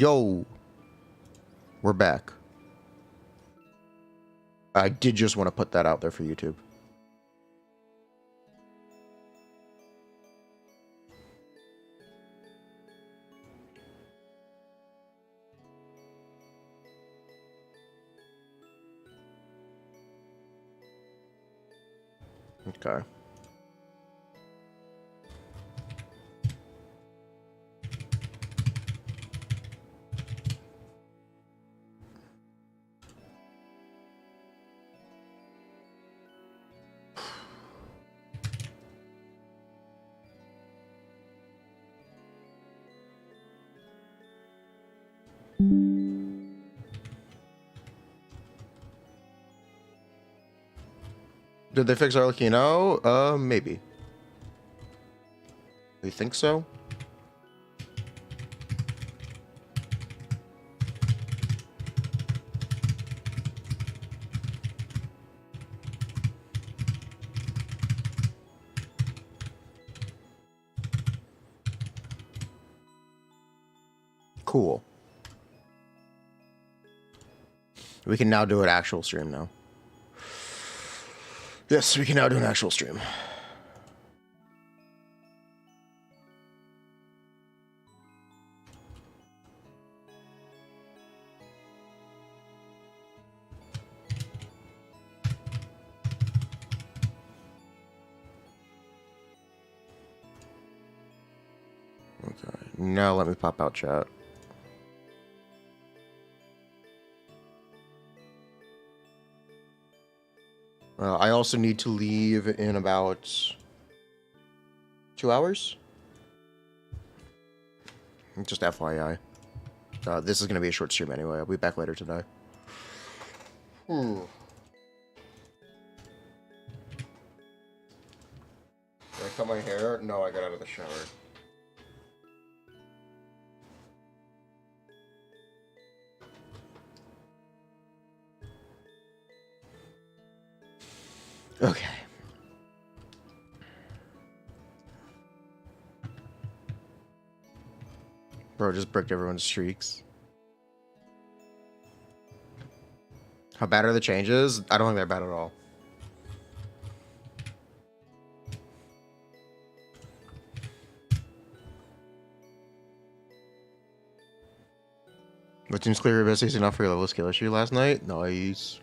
Yo, we're back. I did just want to put that out there for YouTube. Okay. Did they fix Arlecchino? Maybe. You think so? Cool. We can now do an actual stream now. Yes, we can now do an actual stream. Okay, now let me pop out chat. I also need to leave in about 2 hours. Just FYI. This is going to be a short stream anyway. I'll be back later today. Did I cut my hair? No, I got out of the shower. Okay. Bro, just bricked everyone's streaks. How bad are the changes? I don't think they're bad at all. What seems clear your best is enough for your level skill issue last night? Nice.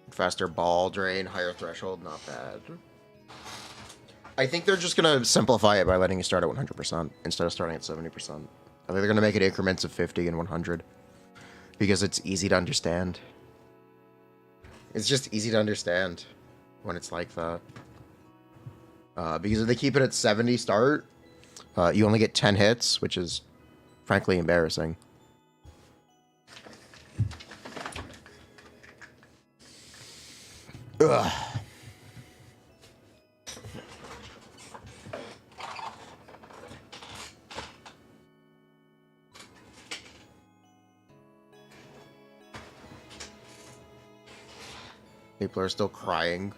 Faster ball drain, higher threshold, not bad. I think they're just gonna simplify it by letting you start at 100% instead of starting at 70%. I think they're gonna make it increments of 50 and 100 because it's easy to understand. It's just easy to understand when it's like that. Because if they keep it at 70 start, you only get 10 hits, which is frankly embarrassing. Ugh. People are still crying.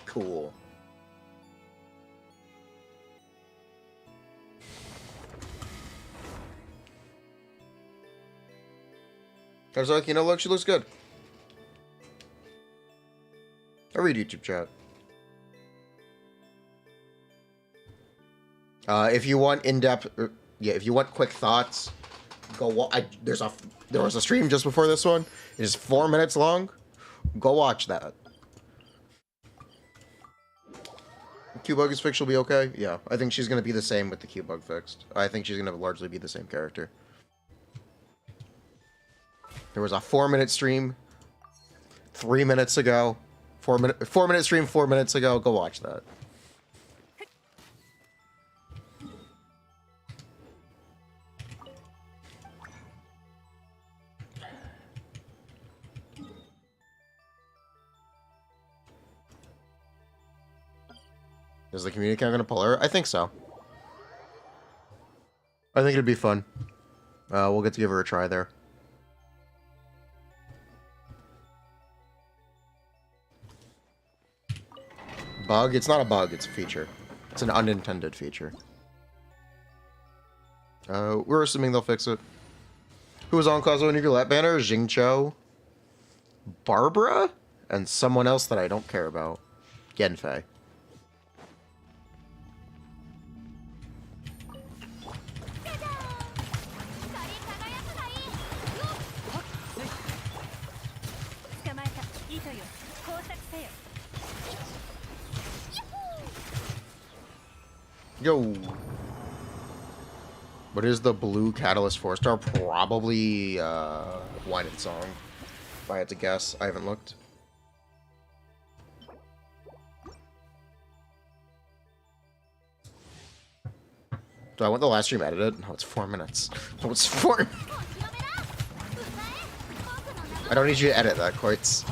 Cool. There's like, you know, look, she looks good. I read YouTube chat. If you want in-depth, if you want quick thoughts, go. There was a stream just before this one. It is 4 minutes long. Go watch that. Q-Bug is fixed. She'll be okay. Yeah, I think she's gonna be the same with the Q-Bug fixed. I think she's gonna largely be the same character. There was a 4-minute stream 3 minutes ago. 4-minute stream 4 minutes ago. Go watch that. Is the community account gonna pull her? I think so. I think it'd be fun. We'll get to give her a try there. Bug? It's not a bug, it's a feature. It's an unintended feature. We're assuming they'll fix it. Who was on Cosmo Nicolette banner? Jingcho, Barbara, and someone else that I don't care about. Genfei. Yo. What is the blue Catalyst 4-star? Probably, Wine and Song. If I had to guess. I haven't looked. Do I want the last stream edited? No, it's 4 minutes. No, it's 4. I don't need you to edit that, Koitz.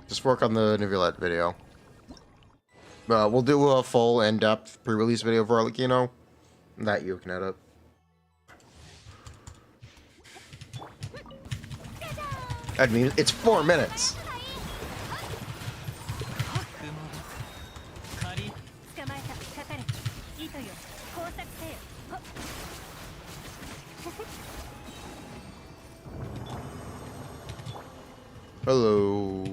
Just work on the Nicolette video. We'll do a full in-depth pre-release video for Arlecchino. That you can edit. I mean, it's 4 minutes. Hello.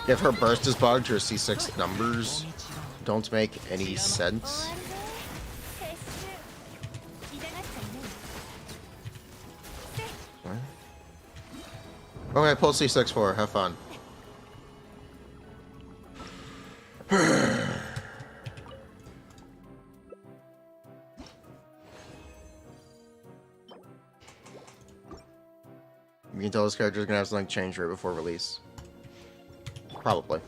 If her burst is bugged, her C6 numbers don't make any sense. What? Okay, pull C6 for her. Have fun. You can tell this character's gonna have something change right before release. Probably.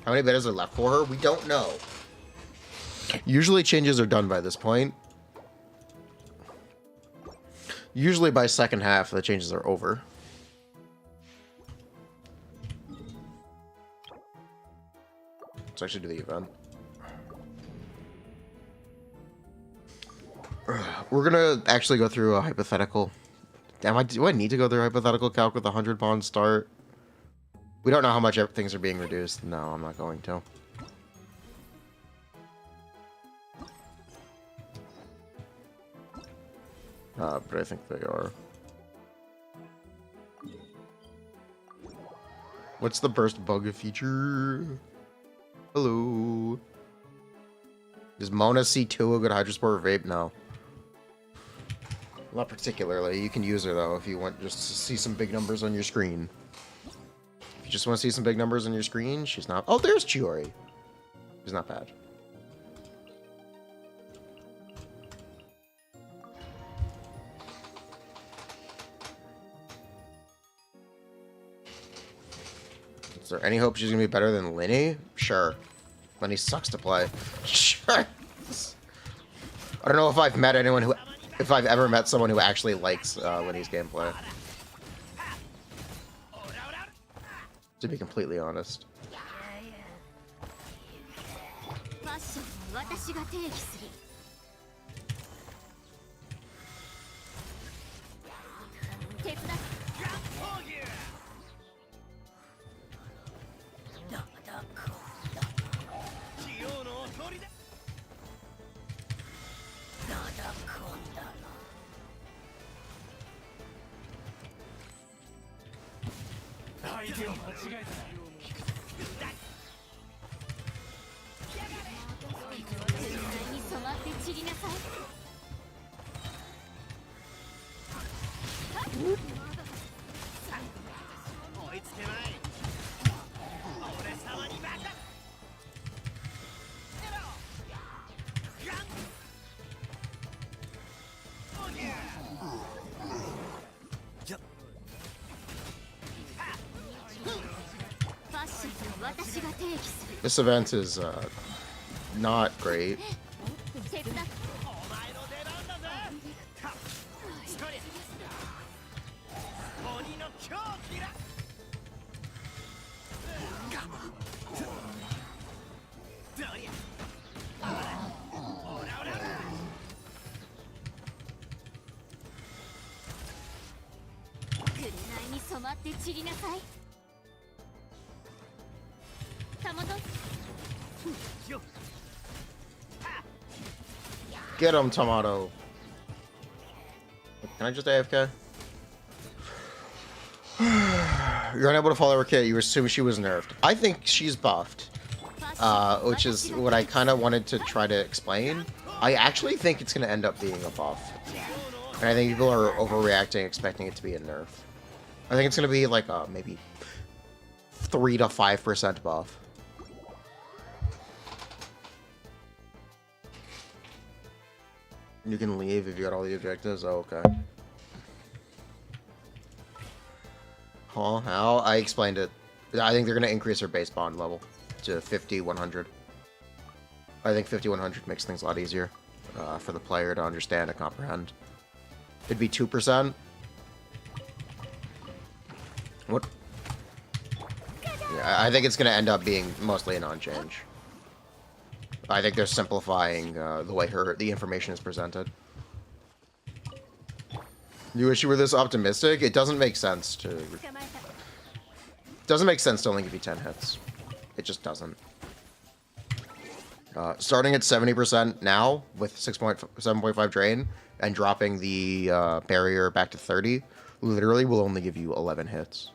How many betas are left for her? We don't know. Usually changes are done by this point. Usually by second half, the changes are over. Let's actually do the event. We're gonna actually go through a hypothetical. Damn, do I need to go through a hypothetical calc with a 100 pawn start? We don't know how much things are being reduced. No, I'm not going to. But I think they are. What's the burst bug feature? Hello. Is Mona C2 a good Hydrospore vape? No. Not particularly. You can use her though if you want just to see some big numbers on your screen. If you just want to see some big numbers on your screen, she's not. Oh, there's Chiori. She's not bad. Is there any hope she's gonna be better than Linny? Sure. Linny sucks to play. Sure. I don't know if I've met anyone who, if I've ever met someone who actually likes Linny's gameplay. To be completely honest. This event is not great. Get him, Tomato. Can I just AFK? You're unable to follow her kit. You assume she was nerfed. I think she's buffed. Which is what I kind of wanted to try to explain. I actually think it's going to end up being a buff. And I think people are overreacting, expecting it to be a nerf. I think it's going to be like a maybe 3 to 5% buff. You can leave if you got all the objectives. Oh, okay. Huh? How? I explained it. I think they're going to increase their base bond level to 50, 100. I think 50, 100 makes things a lot easier for the player to understand and comprehend. It'd be 2%. What? Yeah, I think it's going to end up being mostly a non-change. I think they're simplifying the way the information is presented. You wish you were this optimistic? It doesn't make sense to... It doesn't make sense to only give you 10 hits. It just doesn't. Starting at 70% now with 7.5 drain and dropping the barrier back to 30 literally will only give you 11 hits.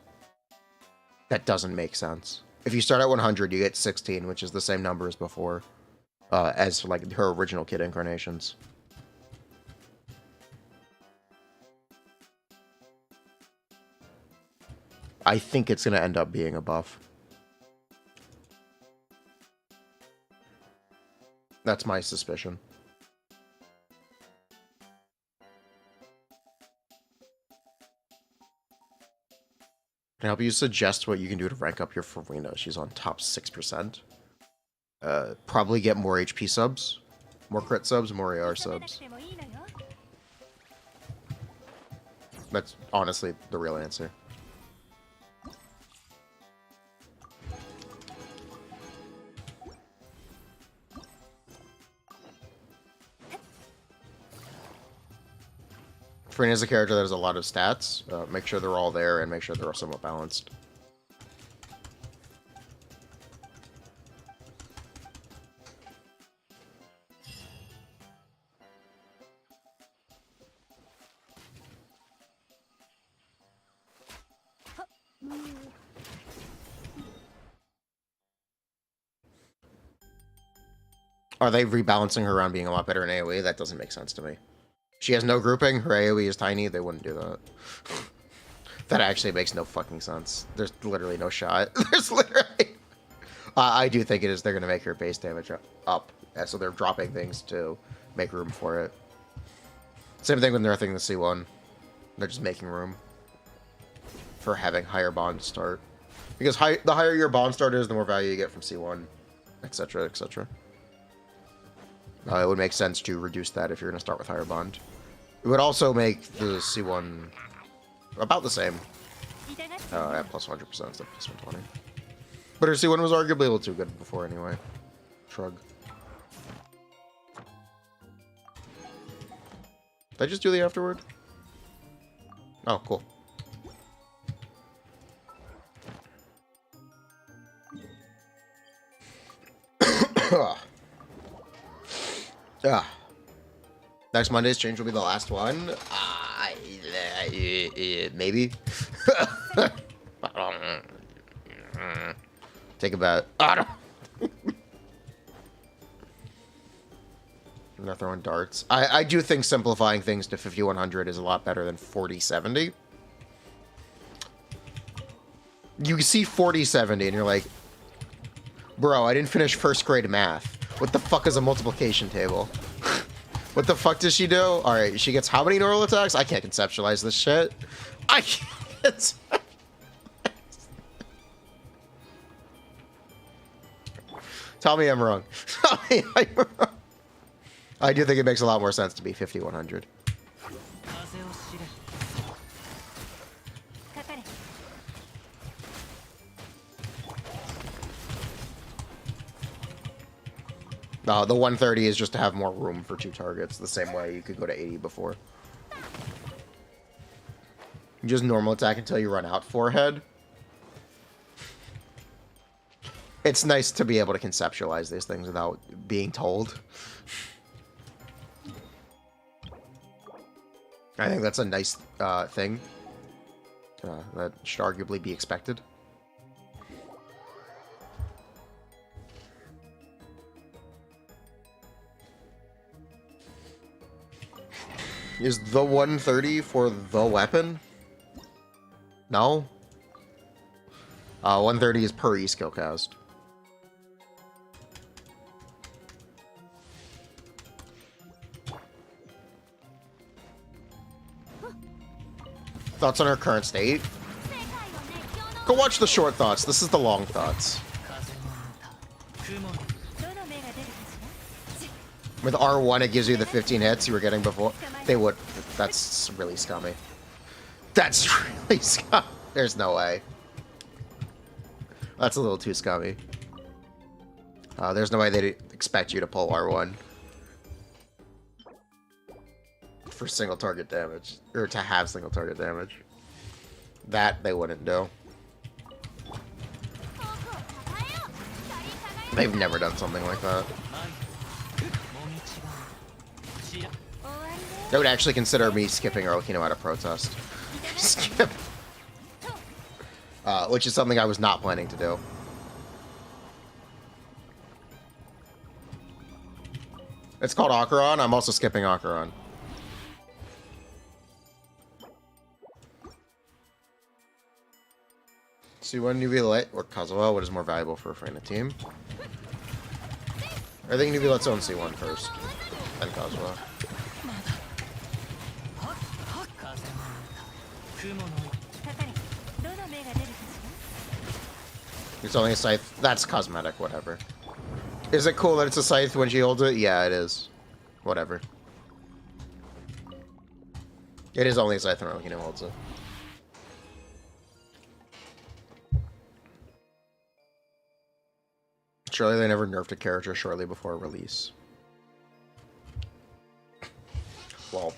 That doesn't make sense. If you start at 100, you get 16, which is the same number as before. As like her original kid incarnations. I think it's going to end up being a buff. That's my suspicion. Can I help you suggest what you can do to rank up your Furina? She's on top 6%. Probably get more HP subs, more crit subs, more AR subs. That's honestly the real answer. Furina is a character that has a lot of stats. Make sure they're all there and make sure they're somewhat balanced. Are they rebalancing her around being a lot better in AoE? That doesn't make sense to me. She has no grouping. Her AoE is tiny. They wouldn't do that. That actually makes no fucking sense. There's literally no shot. There's literally... I do think it is. They're going to make her base damage up. Yeah, so they're dropping things to make room for it. Same thing with nerfing the C1. They're just making room for having higher bond start. Because the higher your bond start is, the more value you get from C1, etc., etc. It would make sense to reduce that if you're going to start with higher bond. It would also make the C1 about the same at plus 100% instead of plus 120. But her C1 was arguably a little too good before anyway. Shrug. Did I just do the afterward? Oh, cool. Next Monday's change will be the last one. Maybe. Take a bet. Ah, no. I'm not throwing darts. I do think simplifying things to 5100 is a lot better than 4070. You see 4070 and you're like, bro, I didn't finish first grade math. What the fuck is a multiplication table? What the fuck does she do? Alright, she gets how many normal attacks? I can't conceptualize this shit. I can't. Tell me I'm wrong. Tell me I'm wrong. I do think it makes a lot more sense to be 5100. The 130 is just to have more room for 2 targets, the same way you could go to 80 before. You just normal attack until you run out forehead. It's nice to be able to conceptualize these things without being told. I think that's a nice thing that should arguably be expected. Is the 130 for the weapon? No? 130 is per E-skill cast. Thoughts on our current state? Go watch the short thoughts. This is the long thoughts. With R1, it gives you the 15 hits you were getting before. They would. That's really scummy. That's really scummy. There's no way. That's a little too scummy. There's no way they'd expect you to pull R1 for single target damage, or to have single target damage. That they wouldn't do. They've never done something like that. They would actually consider me skipping Arlecchino out of protest. Skip. Which is something I was not planning to do. It's called Acheron. I'm also skipping Acheron. C1 UV Light or Kazuha, what is more valuable for a Furina team? I think UV Light's own C1 first, then Kazuha. It's only a scythe. That's cosmetic, whatever. Is it cool that it's a scythe when she holds it? Yeah, it is. Whatever. It is only a scythe when Arlecchino holds it. Surely they never nerfed a character shortly before release. Well.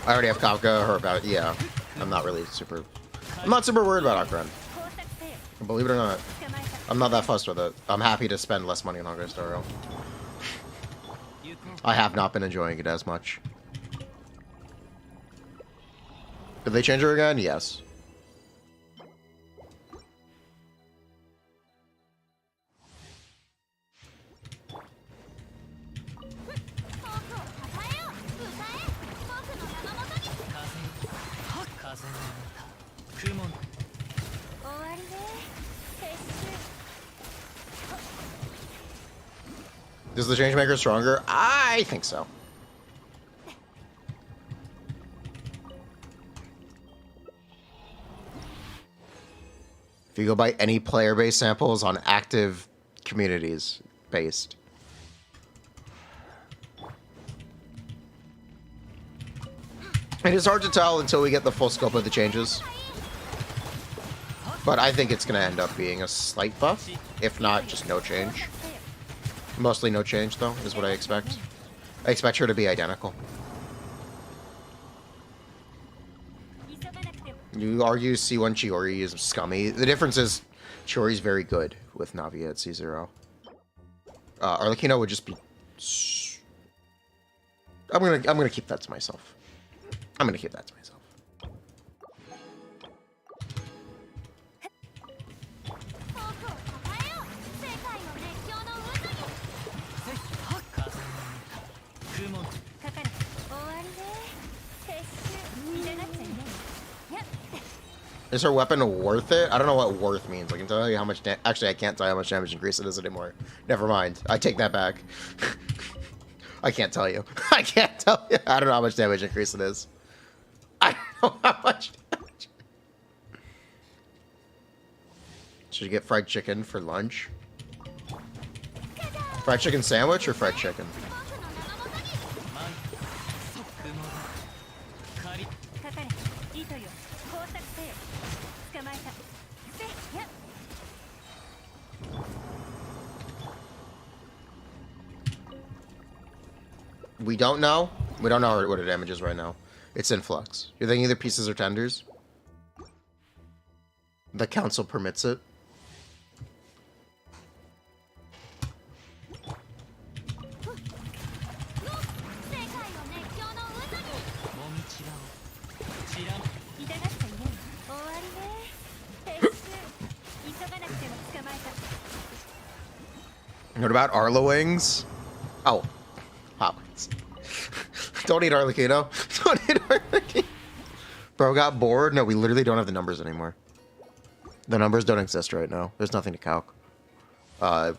I already have Kafka, her about, yeah. I'm not super worried about Acheron. Believe it or not. I'm not that fussed with it. I'm happy to spend less money on Honkai Star Rail. I have not been enjoying it as much. Did they change her again? Yes. Is the Changemaker stronger? I think so. If you go by any player-based samples on active communities based. It is hard to tell until we get the full scope of the changes. But I think it's going to end up being a slight buff, if not just no change. Mostly no change, though, is what I expect. I expect her to be identical. You argue C1 Chiori is scummy. The difference is Chiori's very good with Navi at C0. Arlecchino would just be... I'm gonna keep that to myself. I'm gonna keep that to myself. Is her weapon worth it? I don't know what worth means. I can tell you how much actually, I can't tell you how much damage increase it is anymore. Never mind. I take that back. I can't tell you. I can't tell you. I don't know how much damage increase it is. I don't know how much damage. Should you get fried chicken for lunch? Fried chicken sandwich or fried chicken? We don't know. We don't know what her damage is right now. It's in flux. You're thinking either pieces or tenders? The council permits it. What about Arlo wings? Oh, hot wings. Don't eat Arlecchino. Don't eat Arlecchino. Bro got bored? No, we literally don't have the numbers anymore. The numbers don't exist right now. There's nothing to calc. I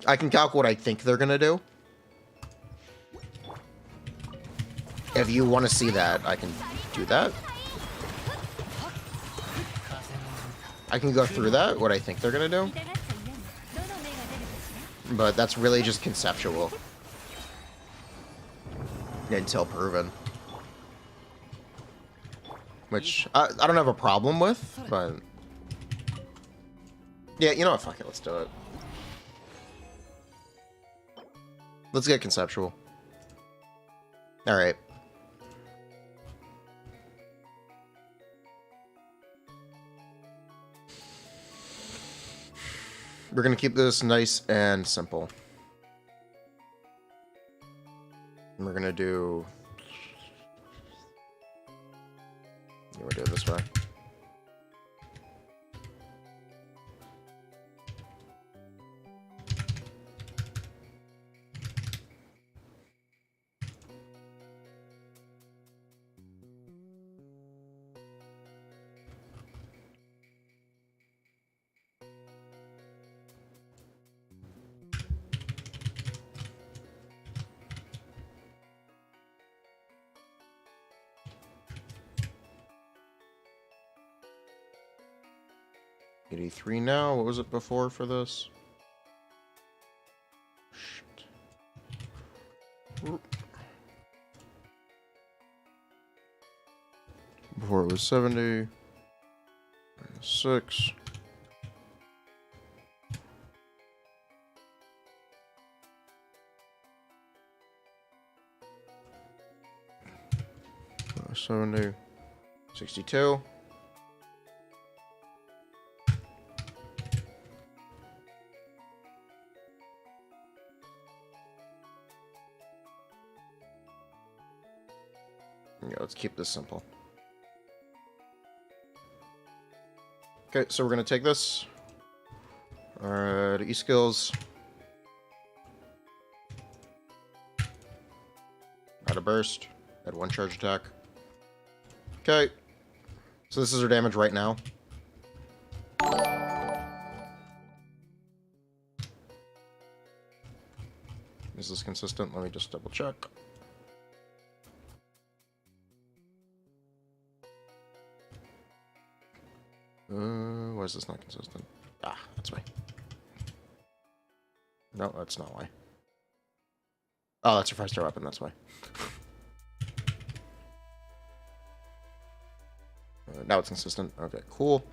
can calc what I think they're gonna do. If you want to see that, I can do that. I can go through that, what I think they're gonna do. But that's really just conceptual. Until proven. Which, I don't have a problem with, but... Yeah, you know what, fuck it, let's do it. Let's get conceptual. Alright. We're gonna keep this nice and simple. And we're gonna do... We'll do it this way. $83 now. What was it before for this? Shit. Before it was 70. 6. Uh, 70. 62. Yeah, let's keep this simple. Okay, so we're going to take this. E-skills. Add a burst. Add 1 charge attack. Okay. So this is our damage right now. Is this consistent? Let me just double check. Why is this not consistent? Ah, that's why. No, that's not why. Oh, that's your 5-star weapon, that's why. Now it's consistent. Okay, cool.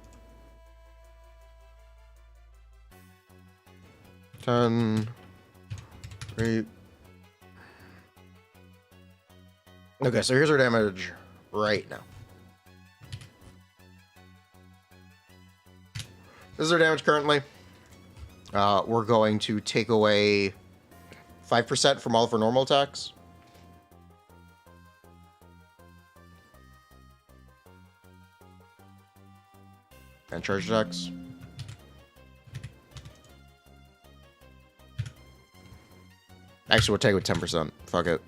10. 8. Okay, so here's our damage right now. This is our damage currently. We're going to take away 5% from all of our normal attacks. And charge attacks. Actually, we'll take it with 10%. Fuck it.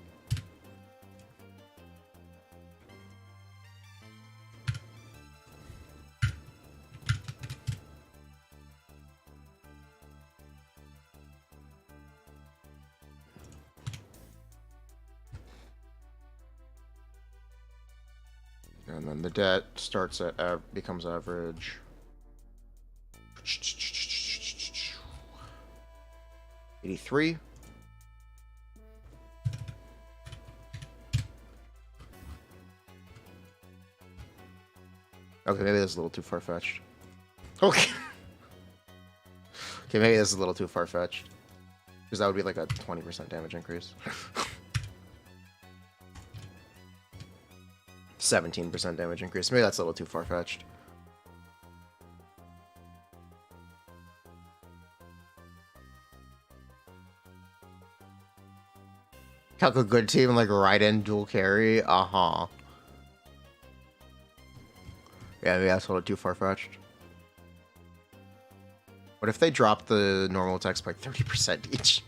And then the debt starts at becomes average. 83. Okay, maybe this is a little too far-fetched. Okay. Okay, maybe this is a little too far-fetched. Because that would be like a 20% damage increase. 17% damage increase. Maybe that's a little too far-fetched. Calc a good team like Raiden dual carry. Uh-huh. Yeah, maybe that's a little too far-fetched. What if they drop the normal attacks by 30% each?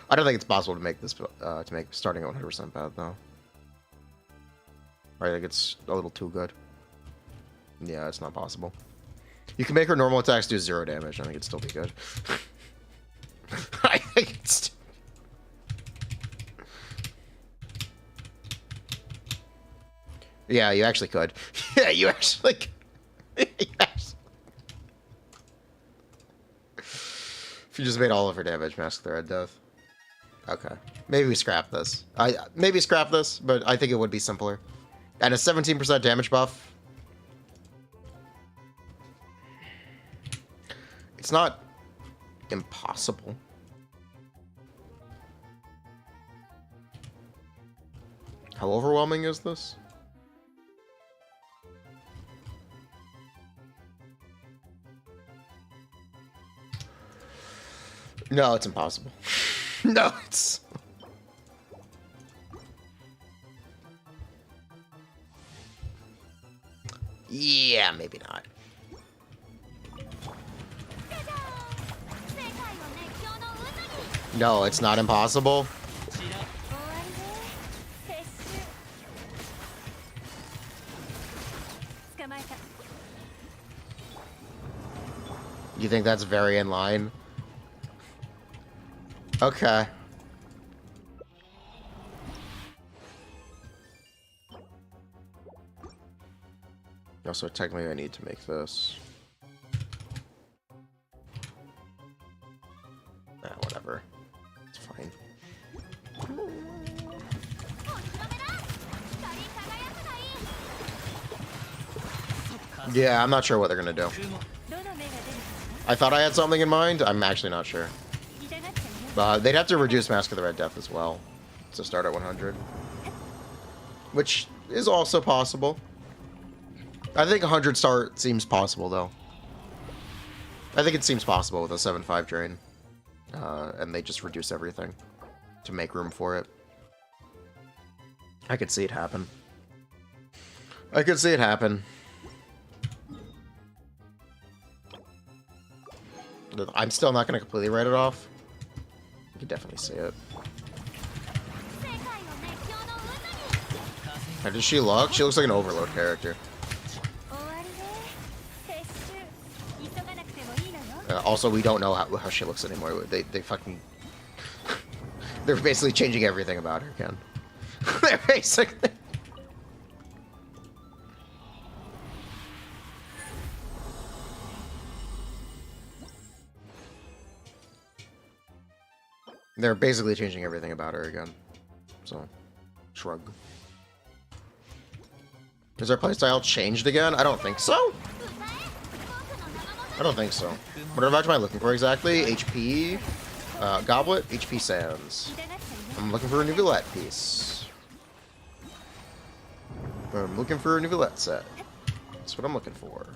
I don't think it's possible to make this to make starting at 100% bad though. I think it's a little too good. Yeah, it's not possible. You can make her normal attacks do 0 damage. I think it'd still be good. I think it's. Yeah, you actually could. Yeah, you actually. Yes. If you just made all of her damage, mask the Red Death. Okay, maybe we scrap this. Maybe scrap this, but I think it would be simpler. And a 17% damage buff. It's not impossible. How overwhelming is this? No, it's impossible. No, it's... Yeah, maybe not. No, it's not impossible. You think that's very in line? Okay. Also, technically, I need to make this. Whatever. It's fine. Yeah, I'm not sure what they're gonna do. I thought I had something in mind. I'm actually not sure. They'd have to reduce Mask of the Red Death as well to start at 100. Which is also possible. I think 100 start seems possible, though. I think it seems possible with a 7-5 drain. And they just reduce everything to make room for it. I could see it happen. I could see it happen. I'm still not going to completely write it off. You can definitely see it. How does she look? She looks like an Overload character. Also, we don't know how she looks anymore. They fucking... They're basically changing everything about her, Ken. They're basically... They're basically changing everything about her again. So, shrug. Is her playstyle changed again? I don't think so. I don't think so. What am I looking for exactly? HP, Goblet, HP Sands. I'm looking for a new Villette piece. I'm looking for a new Villette set. That's what I'm looking for.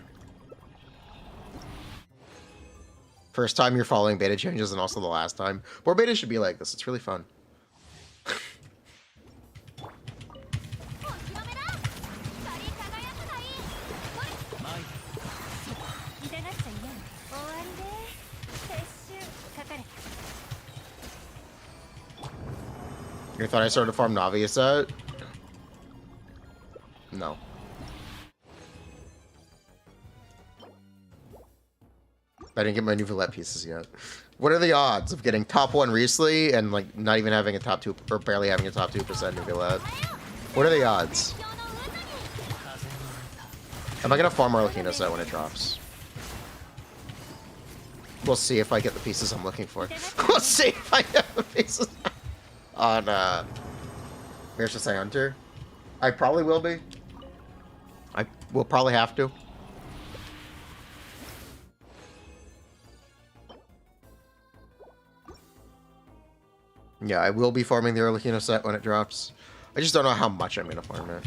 First time you're following beta changes and also the last time. More beta should be like this. It's really fun. You thought I started to farm Navi set? No. I didn't get my new Villette pieces yet. What are the odds of getting top 1 Riesli and like not even having a top 2 or barely having a top 2% new Villette? What are the odds? Am I gonna farm Arlecchino set when it drops? We'll see if I get the pieces I'm looking for. We'll see if I get the pieces on Here's to say Hunter. I probably will be. I will probably have to. Yeah, I will be farming the Arlecchino set when it drops. I just don't know how much I'm gonna farm it.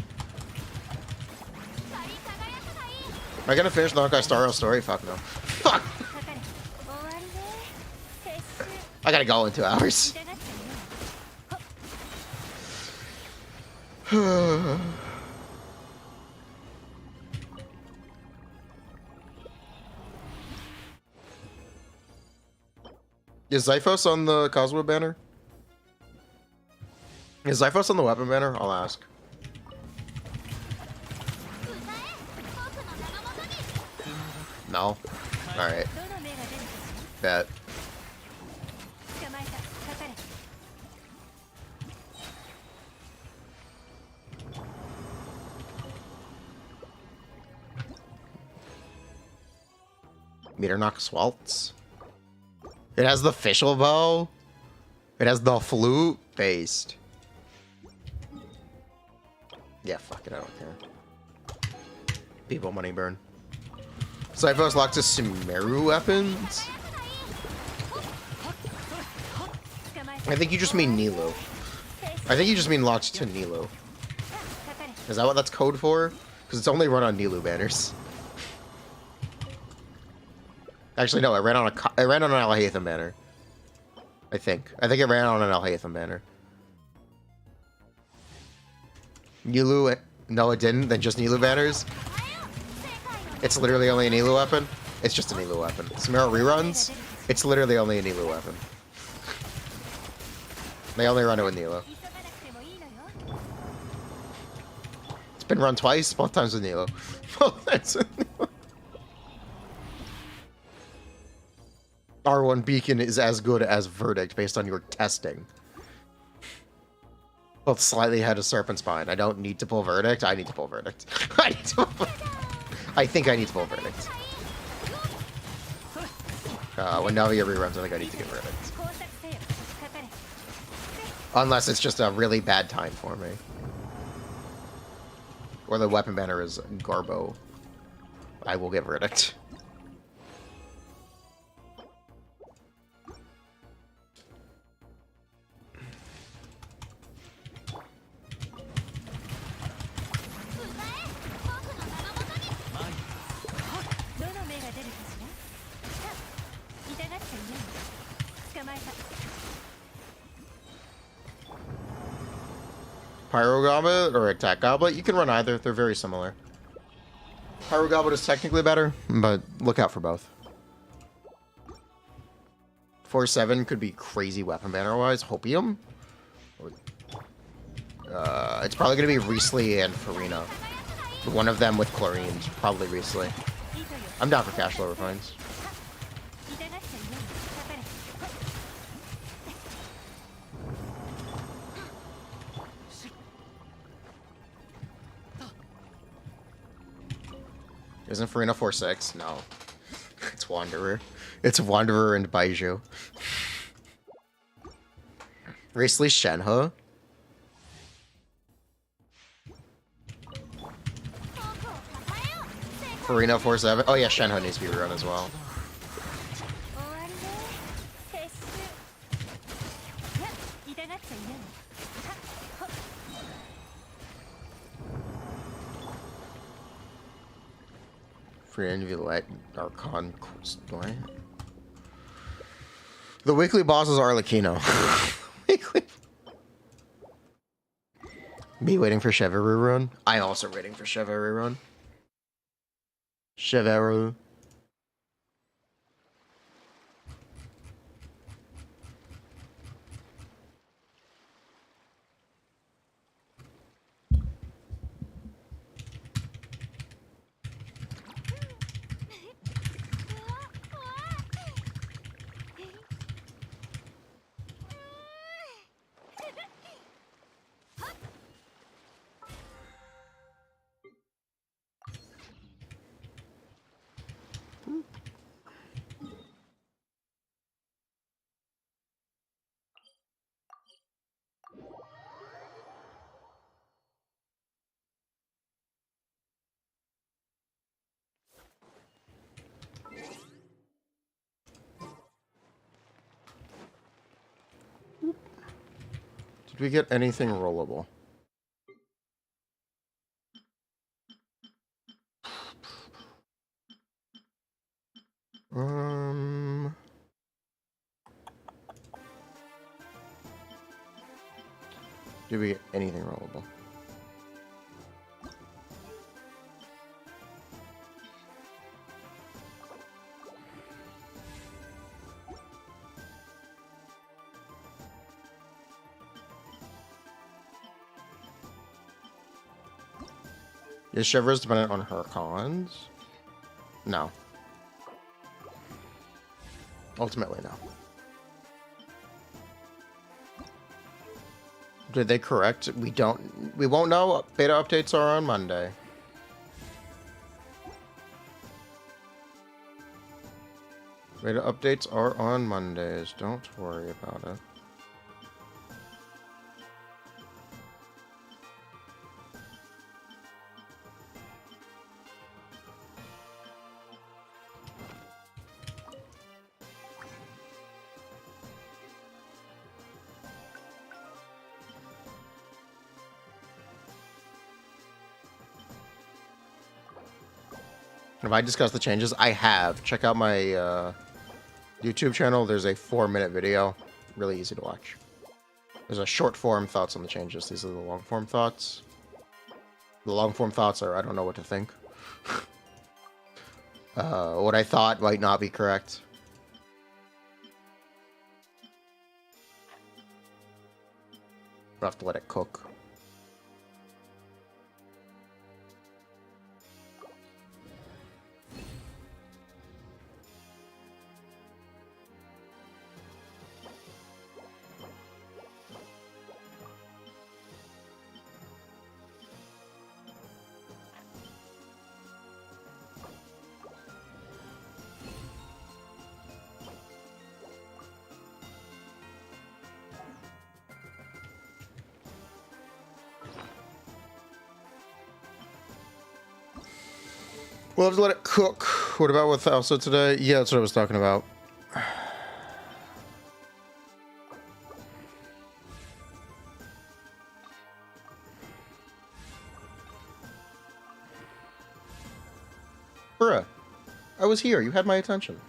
Am I gonna finish the Honkai Star Rail story? Fuck no. Fuck! I gotta go in 2 hours. Is Zyphos on the Cosmo banner? Is Zyphos on the weapon banner? I'll ask. No? Alright. Bet. Meternox Waltz. It has the official bow. It has the flute based. Yeah, fuck it, I don't care. People money burn. Zyphos locked to Sumeru weapons? I think you just mean Nilo. I think you just mean locked to Nilo. Is that what that's code for? Because it's only run on Nilu banners. Actually, no, I ran on an Alhaitham banner. I think it ran on an Alhaitham banner. Nilu, no it didn't, then just Nilu banners. It's literally only a Nilu weapon. It's just a Nilu weapon. Sumeru reruns, it's literally only a Nilu weapon. They only run it with Nilo. It's been run twice, both times with Nilo. Both times with Nilo. R1 Beacon is as good as Verdict based on your testing. Both slightly ahead of Serpent Spine. I don't need to pull Verdict. I need to pull Verdict. I think I need to pull Verdict. When Navia reruns, I think I need to get Verdict. Unless it's just a really bad time for me. Or the weapon banner is Garbo. I will get Verdict. Pyro Goblet or Attack Goblet? You can run either. They're very similar. Pyro Goblet is technically better, but look out for both. 4-7 could be crazy weapon banner-wise. Hopium? It's probably going to be Riesli and Furina. One of them with Chlorine. Probably Riesli. I'm down for cash flow refines. Isn't Furina 4-6? No. It's Wanderer. It's Wanderer and Baiju. Riesli Shenhe? Furina 4-7? Oh yeah, Shenhe needs to be rerun as well. Furina Villette Archon. The weekly boss is Arlecchino. Weekly. Me waiting for Cheveru run. I'm also waiting for Cheveru run. Cheveru. we get anything rollable? Did we get anything rollable? Is Shivers dependent on her cons? No. Ultimately, no. Did they correct? We won't know. Beta updates are on Monday. Beta updates are on Mondays. Don't worry about it. Have I discussed the changes? I have. Check out my YouTube channel. There's a 4-minute video. Really easy to watch. There's a short form thoughts on the changes. These are the long form thoughts. The long form thoughts are I don't know what to think. What I thought might not be correct. I'll have to let it cook. We'll have to let it cook. What about with also today? Yeah, that's what I was talking about. Bruh, I was here. You had my attention.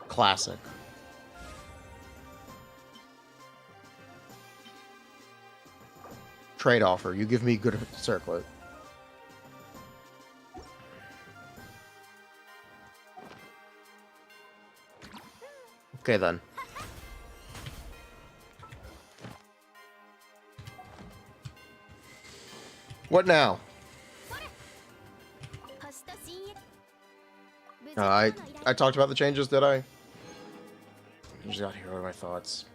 Classic. Trade offer. You give me good circlet. Okay then. What now? I talked about the changes, did I? I just got here. What are my thoughts?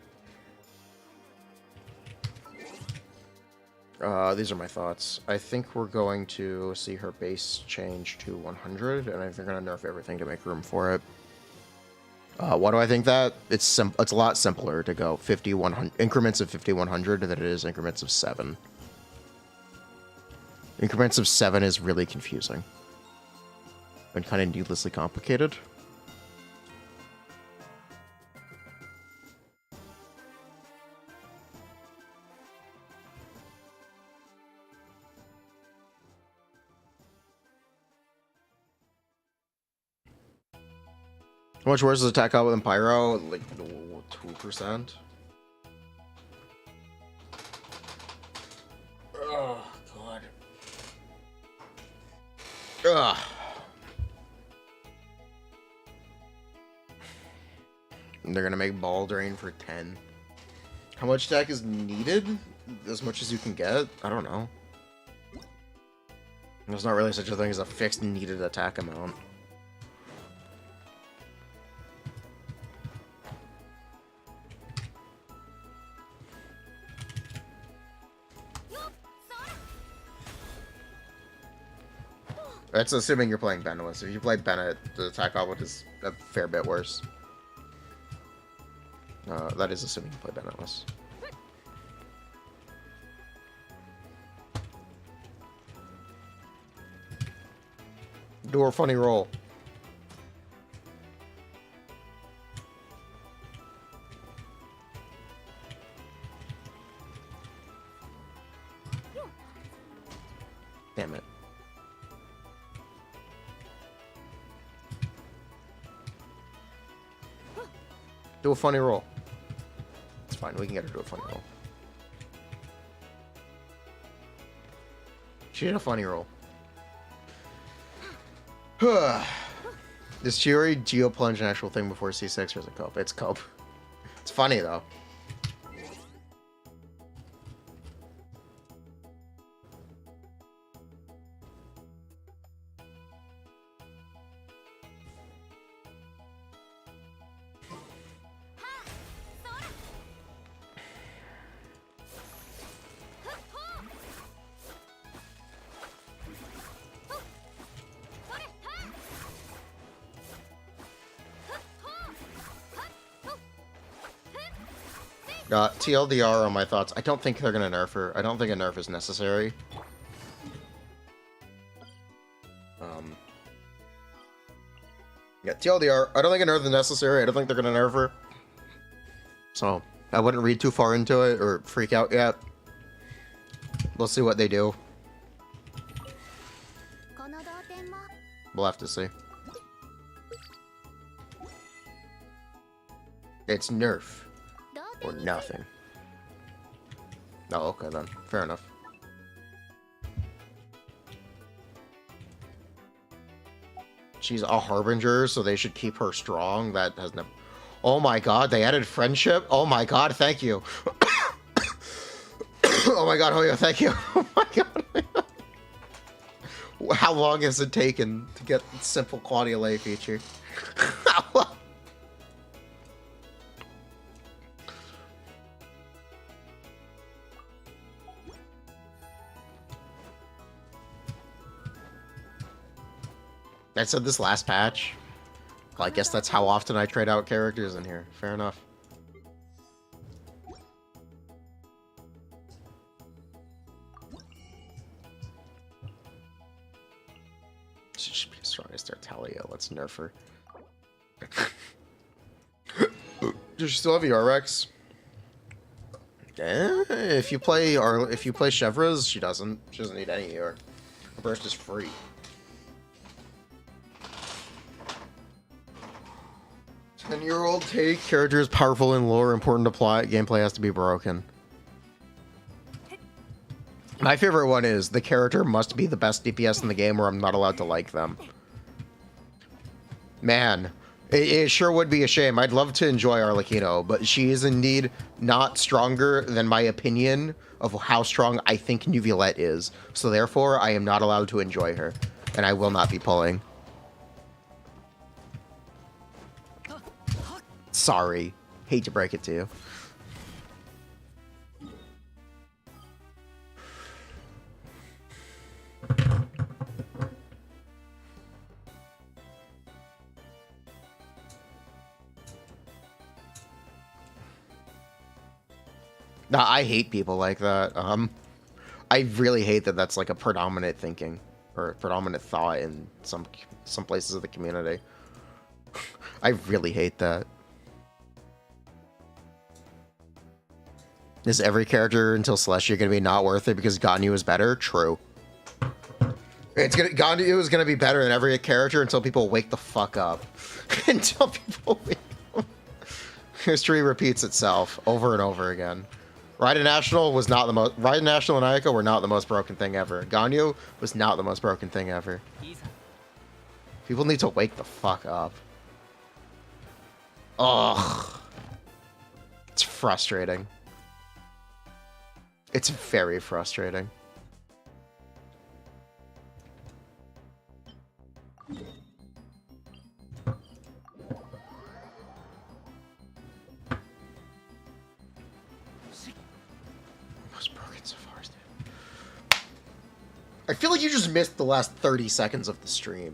These are my thoughts. I think we're going to see her base change to 100, and I think they're going to nerf everything to make room for it. Why do I think that? It's a lot simpler to go 50, 100, increments of 50, 100 than it is increments of 7. Increments of 7 is really confusing. And kind of needlessly complicated. How much worse is attack out with Pyro? Like 2%. Oh god. Ugh. They're gonna make Ball Drain for 10. How much attack is needed? As much as you can get? I don't know. There's not really such a thing as a fixed needed attack amount. That's assuming you're playing Bennett. If you play Bennett, the attack output is a fair bit worse. That is assuming you play Bennettless. Do a funny roll. Damn it. Do a funny roll. It's fine, we can get her to do a funny roll. She did a funny roll. Is Chiori Geo Plunge an actual thing before C6 or is it Cope? It's Cope. It's funny though. TLDR on my thoughts. I don't think they're gonna nerf her. I don't think a nerf is necessary. Yeah, TLDR. I don't think a nerf is necessary. I don't think they're gonna nerf her. So I wouldn't read too far into it or freak out yet. We'll see what they do. We'll have to see. It's nerf. Or nothing. Oh, okay then. Fair enough. She's a harbinger, so they should keep her strong. That has never... Oh my god, they added friendship? Oh my god, thank you. Oh my god, oh yeah, thank you. Oh my god. How long has it taken to get the simple quality of life feature? How long? I said this last patch. Well, I guess that's how often I trade out characters in here. Fair enough. She should be the strongest Artalia. Let's nerf her. Does she still have ERX? If you play Chevrolet, she doesn't. She doesn't need any ER. Her burst is free. 10-year-old take. Character is powerful and lore, important to plot. Gameplay has to be broken. My favorite one is the character must be the best DPS in the game or I'm not allowed to like them. Man, it sure would be a shame. I'd love to enjoy Arlecchino, but she is indeed not stronger than my opinion of how strong I think Nuvillette is. So therefore, I am not allowed to enjoy her. And I will not be pulling. Sorry. Hate to break it to you. No, I hate people like that. I really hate that that's like a predominant thinking or a predominant thought in some places of the community. I really hate that. Is every character until Celestia gonna be not worth it because Ganyu is better? True. Ganyu is gonna be better than every character until people wake the fuck up. Until people wake up. History repeats itself over and over again. Raiden National was not the most. Raiden National and Ayako were not the most broken thing ever. Ganyu was not the most broken thing ever. People need to wake the fuck up. Ugh. It's frustrating. It's very frustrating. Most broken so far, dude. I feel like you just missed the last 30 seconds of the stream.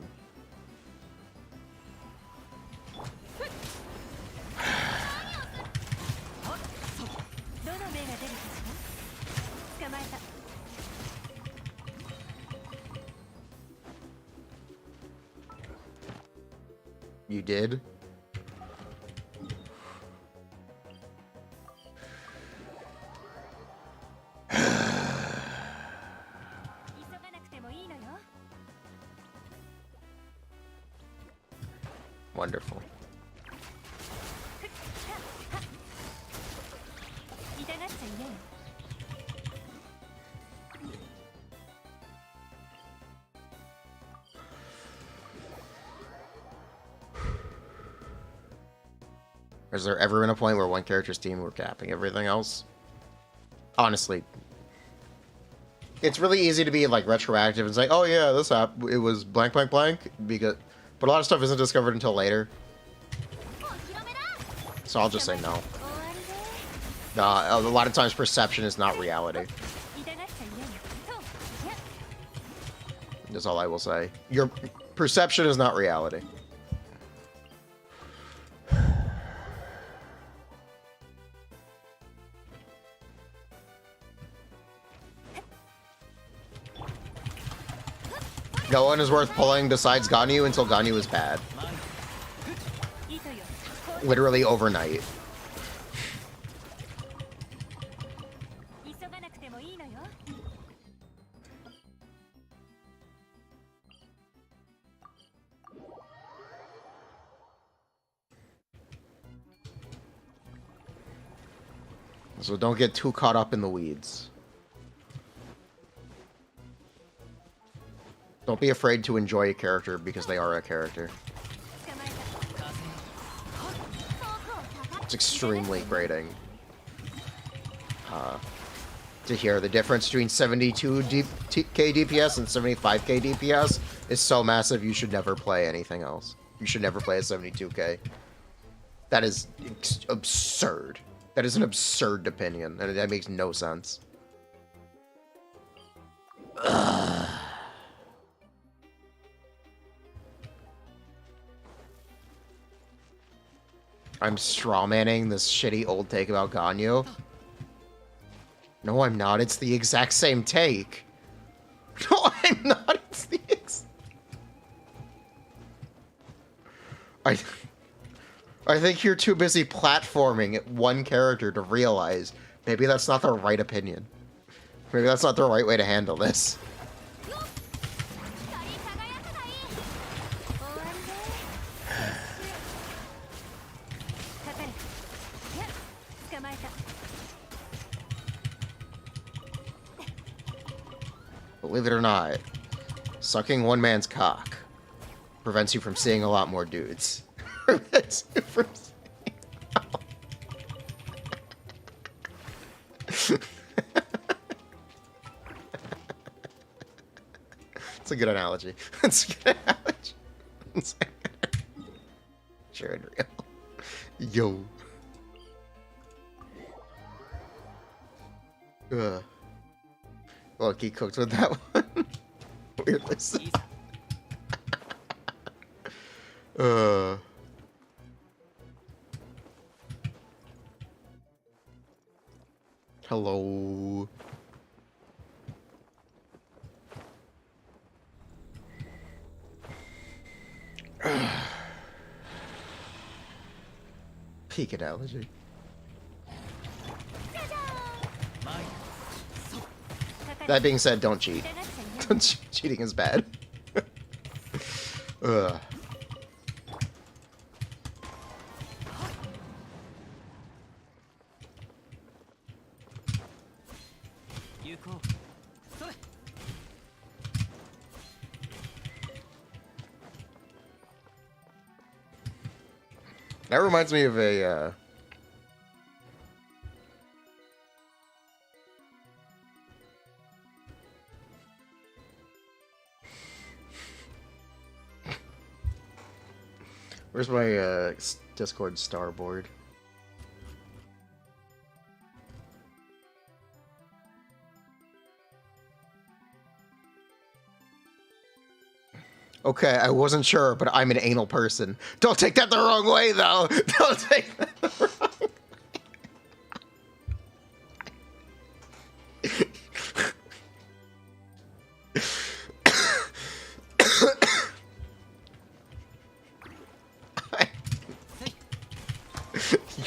You did? Wonderful. Has there ever been a point where one character's team were capping everything else? Honestly, it's really easy to be like retroactive and say, "Oh yeah, this app it was blank blank blank," because but a lot of stuff isn't discovered until later. So I'll just say no. A lot of times perception is not reality. That's all I will say. Your perception is not reality. No one is worth pulling besides Ganyu until Ganyu is bad. Literally overnight. So don't get too caught up in the weeds. Don't be afraid to enjoy a character because they are a character. It's extremely grating to hear the difference between 72k DPS and 75k DPS is so massive you should never play anything else. You should never play a 72k. That is absurd. That is an absurd opinion, and that makes no sense. Ugh. I'm strawmanning this shitty old take about Ganyu. No, I'm not. It's the exact same take. No, I'm not. It's the I think you're too busy platforming at one character to realize maybe that's not the right opinion. Maybe that's not the right way to handle this. Believe it or not, sucking one man's cock prevents you from seeing a lot more dudes. Prevents you from seeing... It's a good analogy. It's a good analogy. Sure and real. Yo. Ugh. Look, he cooked with that one. Weirdly so. Hello. Peak analogy. That being said, don't cheat. Cheating is bad. Ugh. That reminds me of a where's my Discord starboard? Okay, I wasn't sure, but I'm an anal person. Don't take that the wrong way, though. Don't take that the wrong way.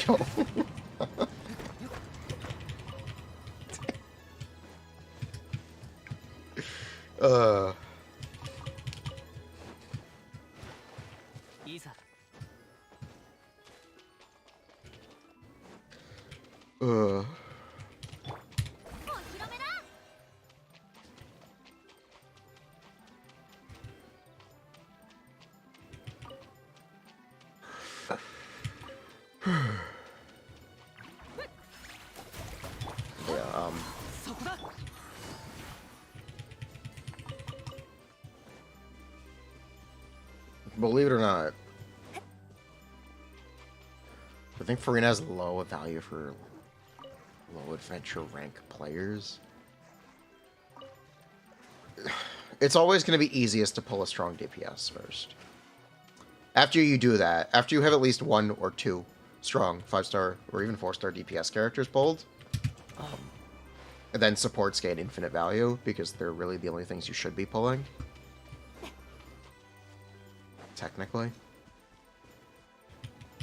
Yo. Yeah, believe it or not, I think Furina has low value for low adventure rank players. It's always going to be easiest to pull a strong DPS first. After you do that, after you have at least 1 or 2 strong 5-star or even 4-star DPS characters pulled, and then supports gain infinite value because they're really the only things you should be pulling. Technically.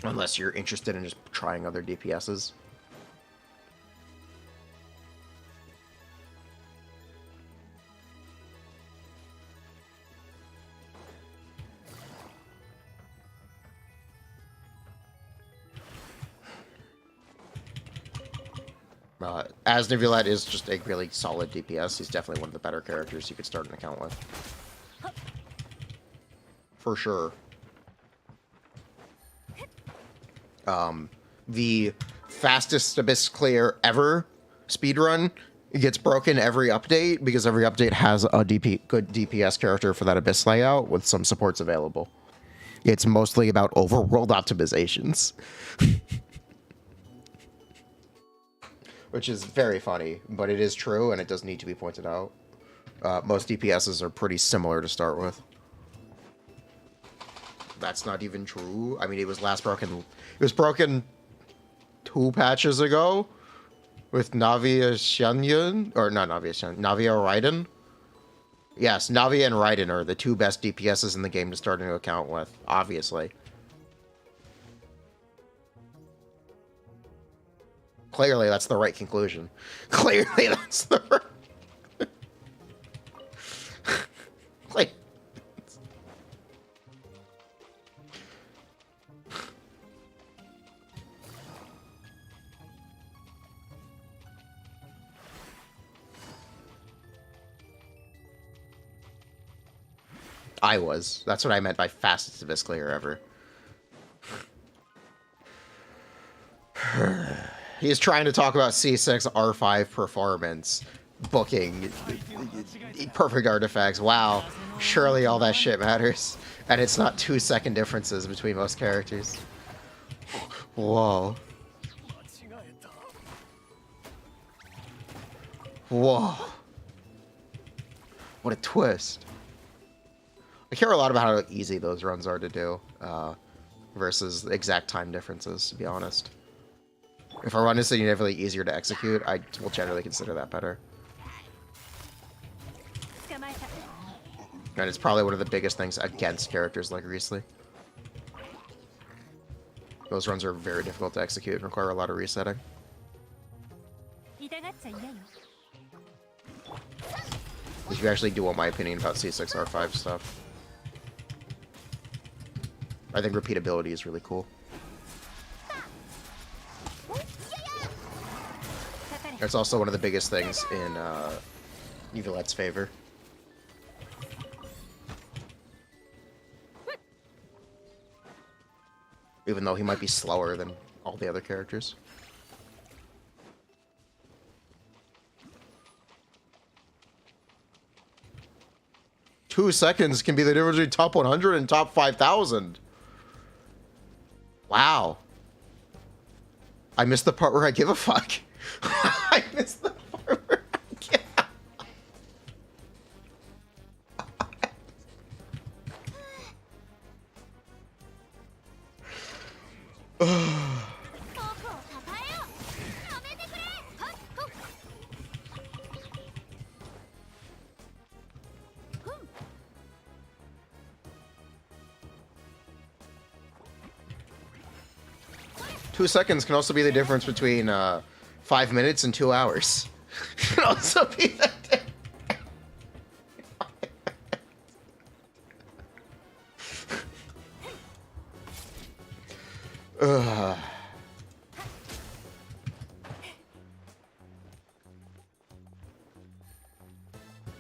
Unless you're interested in just trying other DPSs. As Nivulette is just a really solid DPS, he's definitely one of the better characters you could start an account with. For sure. The fastest Abyss clear ever speedrun gets broken every update because every update has a good DPS character for that Abyss layout with some supports available. It's mostly about overworld optimizations. Which is very funny, but it is true and it does need to be pointed out. Most DPSs are pretty similar to start with. That's not even true. I mean, it was last broken. It was broken 2 patches ago with Navia Shanyan, or not Navia Shanyan, Navia Raiden. Yes, Navia and Raiden are the 2 best DPSs in the game to start a new account with, obviously. Clearly, that's the right conclusion. Clearly, that's the right... like... I was. That's what I meant by fastest Abyss clear ever. He's trying to talk about C6 R5 performance, booking, perfect artifacts. Wow, surely all that shit matters. And it's not 2-second differences between most characters. Whoa. Whoa. What a twist. I care a lot about how easy those runs are to do versus exact time differences, to be honest. If a run is significantly easier to execute, I will generally consider that better. And it's probably one of the biggest things against characters like Riesli. Those runs are very difficult to execute and require a lot of resetting. Which you actually do want my opinion about C6 R5 stuff. I think repeatability is really cool. It's also one of the biggest things in Nivulette's favor. Even though he might be slower than all the other characters. Two seconds can be the difference between top 100 and top 5,000. Wow. I missed the part where I give a fuck. I missed the part where I give a 2 seconds can also be the difference between 5 minutes and 2 hours. Can also be the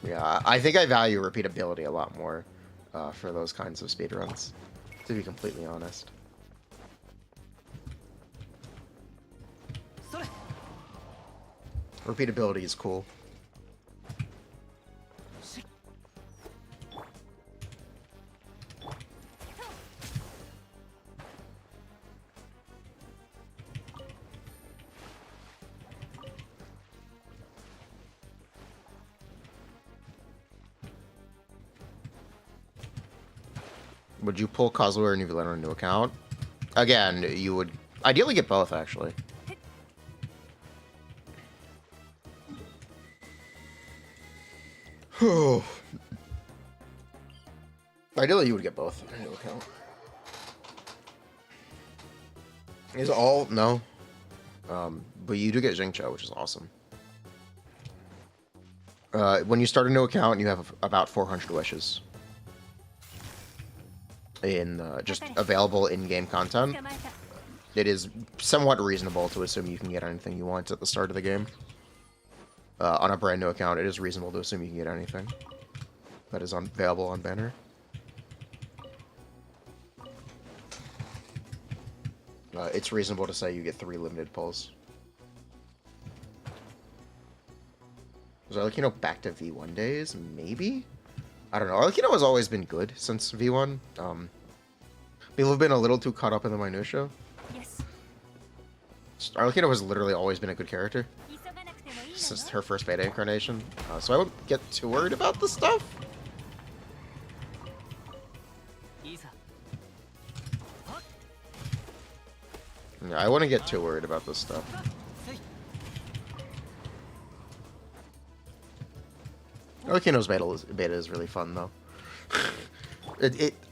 Yeah, I think I value repeatability a lot more for those kinds of speedruns, to be completely honest. Repeatability is cool. Would you pull Kazuha or Nuvula on a new account? Again, you would ideally get both, actually. Ideally, you would get both on a new account. Is all no, but you do get Xingqiu, which is awesome. When you start a new account, you have about 400 wishes in just available in-game content. It is somewhat reasonable to assume you can get anything you want at the start of the game. On a brand new account, it is reasonable to assume you can get anything that is available on Banner. It's reasonable to say you get 3 limited pulls. Was Arlecchino back to V1 days? Maybe? I don't know. Arlecchino has always been good since V1. People have been a little too caught up in the minutia. Yes. Arlecchino has literally always been a good character since her first beta incarnation. So I won't get too worried about this stuff. Yeah, I wouldn't get too worried about this stuff. Arlecchino's beta is really fun, though.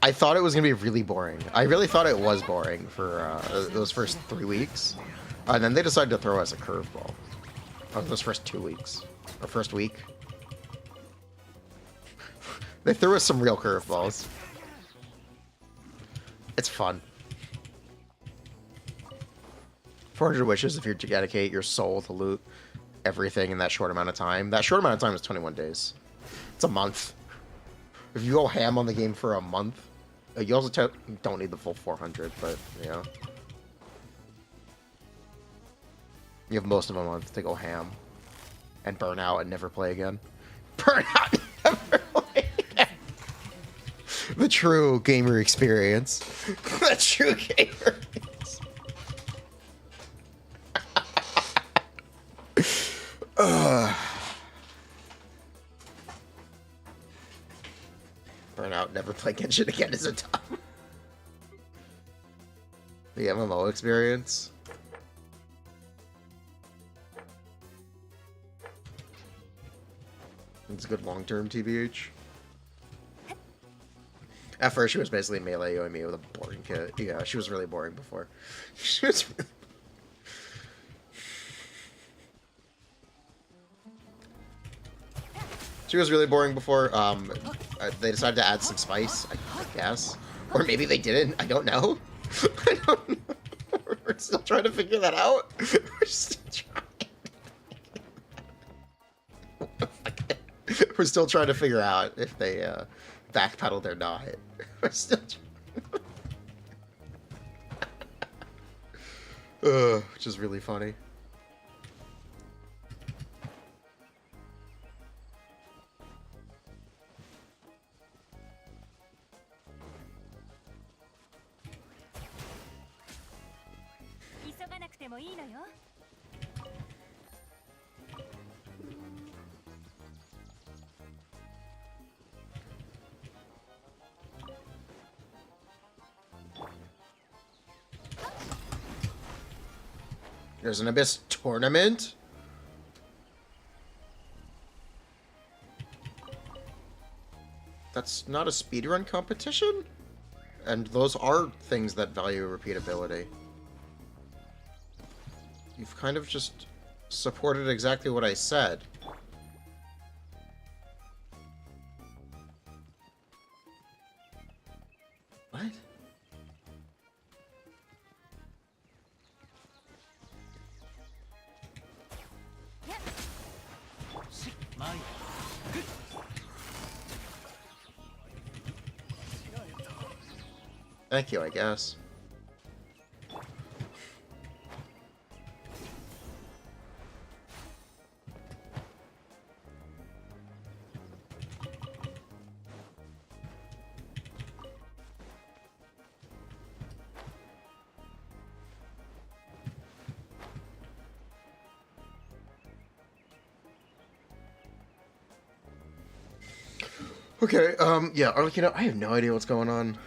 I thought it was going to be really boring. I really thought it was boring for those first 3 weeks. And then they decided to throw us a curveball. Those first 2 weeks. Or first week. They threw us some real curveballs. It's fun. 400 wishes if you dedicate your soul to loot everything in that short amount of time. That short amount of time is 21 days. It's a month. If you go ham on the game for a month, you also don't need the full 400, but, yeah. You have most of a month to go ham and burn out and never play again. Burn out and never play again. The true gamer experience. The true gamer experience. Burn out, never play Genshin again is a tough. The MMO experience. It's a good long-term TBH. At first, she was basically meleeing me with a boring kit. Yeah, she was really boring before. She was. She was really boring before. They decided to add some spice, I guess. Or maybe they didn't. I don't know. I don't know. We're still trying to figure that out. We're still trying. We're still trying to figure out if they backpedaled or not. We're still which is really funny. There's an Abyss tournament? That's not a speedrun competition? And those are things that value repeatability. You've kind of just supported exactly what I said. What? Thank you, I guess. Okay, yeah, Arlecchino, I have no idea what's going on.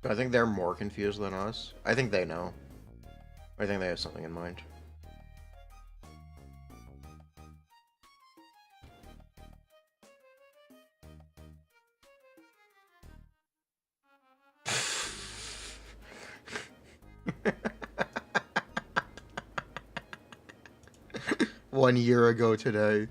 I think they're more confused than us. I think they know. I think they have something in mind. One year ago today.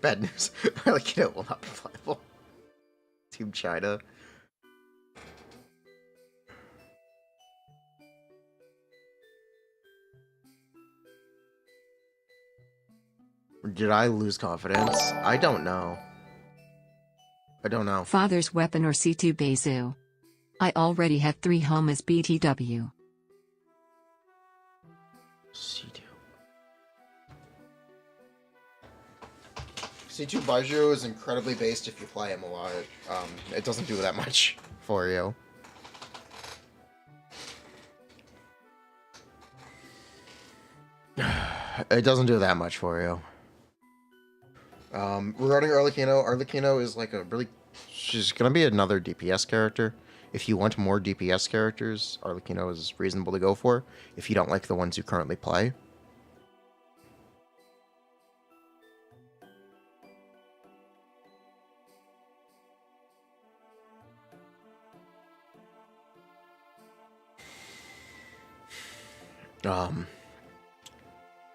Bad news. Arlecchino will not be playable. Team China. Did I lose confidence? I don't know. I don't know. Father's weapon or C2 Bezu. I already have 3 home as BTW. C2. C2 Baiju is incredibly based if you play him a lot. It doesn't do that much for you. It doesn't do that much for you. Regarding Arlecchino is like a really... She's gonna be another DPS character. If you want more DPS characters, Arlecchino is reasonable to go for. If you don't like the ones you currently play.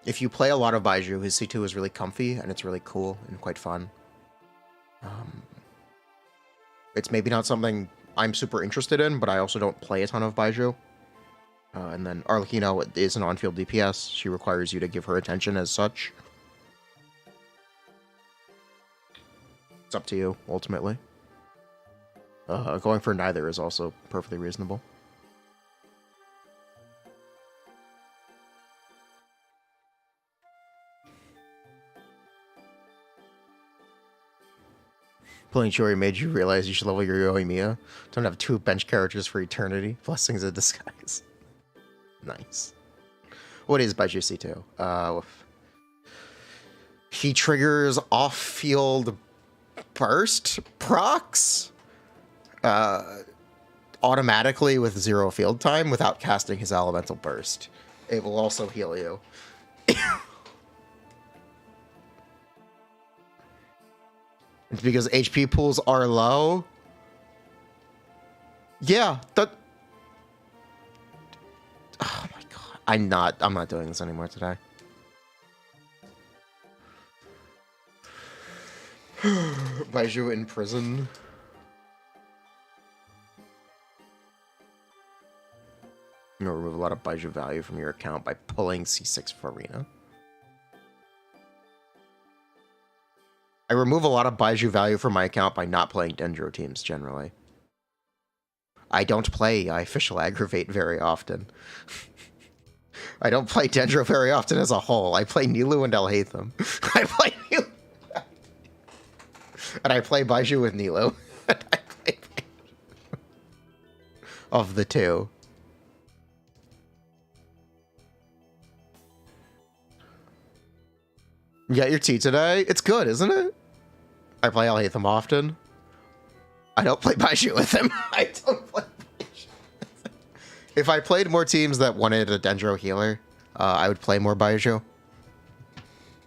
If you play a lot of Baiju, his C2 is really comfy, and it's really cool and quite fun. It's maybe not something I'm super interested in, but I also don't play a ton of Baiju. And then Arlecchino is an on-field DPS. She requires you to give her attention as such. It's up to you, ultimately. Going for neither is also perfectly reasonable. Playing Chori made you realize you should level your Yoimiya. Don't have 2 bench characters for eternity. Blessings in disguise. Nice. What is Baiju C2? He triggers off-field burst procs automatically with 0 field time without casting his elemental burst. It will also heal you. It's because HP pools are low. Yeah, that... Oh my god. I'm not doing this anymore today. Baiju in prison. I'm gonna remove a lot of Baiju value from your account by pulling C6 Furina. I remove a lot of Baiju value from my account by not playing Dendro teams, generally. I don't play Official Aggravate very often. I don't play Dendro very often as a whole. I play Nilou and Alhaitham. I play Nilou. And I play Baiju with Nilou. Of the 2. You got your tea today? It's good, isn't it? I play Alhaitham often. I don't play Baiju with him. I don't play Baiju with him. If I played more teams that wanted a Dendro healer, I would play more Baiju.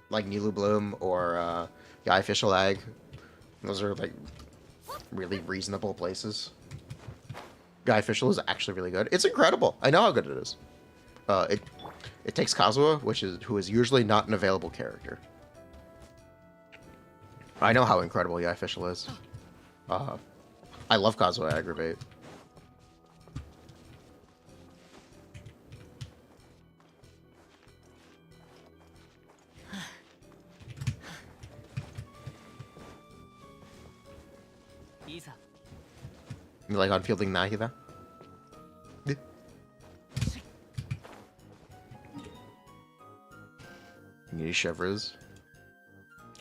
Like Nilou Bloom or Official Ag. Those are like really reasonable places. Guy Official is actually really good. It's incredible. I know how good it is. It takes Kazuha, who is usually not an available character. I know how incredible Yai Official is. I love Kazuha Aggravate. You like on fielding Nahida? Yeah. You need Chevres?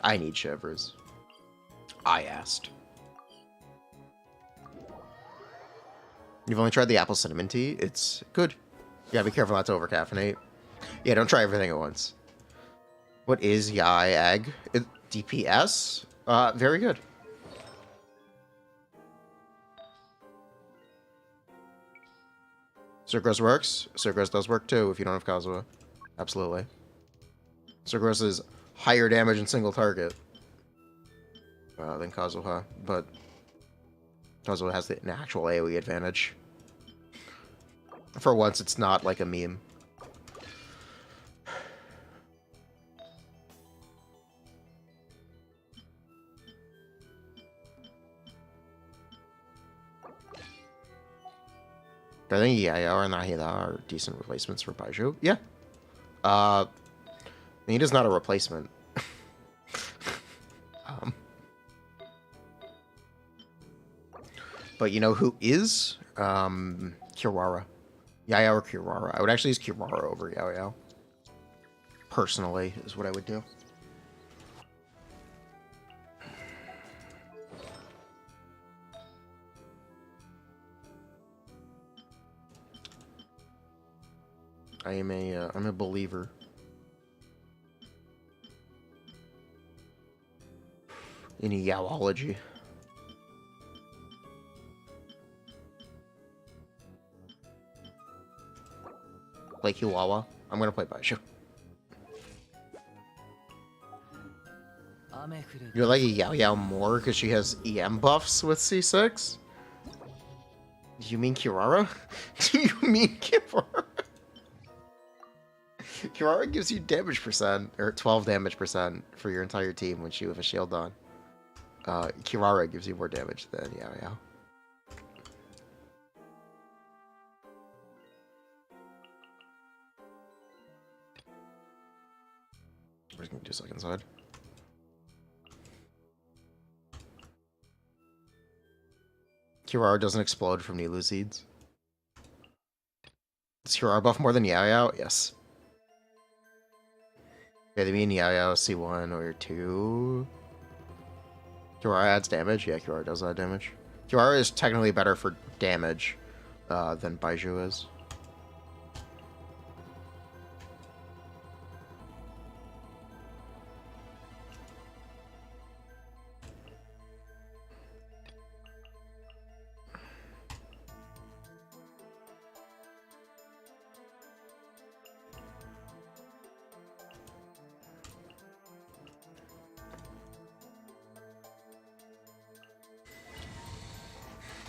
I need Chevres. I asked. You've only tried the apple cinnamon tea? It's good. You gotta be careful not to over-caffeinate. Yeah, don't try everything at once. What is Yai Ag? DPS? Very good. Sucrose works. Sucrose does work too if you don't have Kazuha. Absolutely. Sucrose is higher damage in single target than Kazuha, but Kazuha has the actual AoE advantage. For once, it's not like a meme. I think Yaya and Nahida are decent replacements for Baiju. Yeah. Nida's not a replacement. But you know who is? Kirara. Yaya or Kirara. I would actually use Kirara over Yaya. Personally, is what I would do. I'm a believer. In Yaology. Play Kiwawa. I'm gonna play Baishu. You're like a Yao Yao more because she has EM buffs with C6? Do you mean Kirara? Do you mean Kirara? Kirara gives you damage percent, or 12 damage percent for your entire team when you have a shield on. Kirara gives you more damage than Yao Yao. We're just gonna do second side. Kirara doesn't explode from Nilu seeds. Does Kirara buff more than Yao Yao? Yes. Yeah, they mean Yao Yao C1 or 2. Kirara adds damage? Yeah, Kirara does add damage. Kirara is technically better for damage than Baiju is.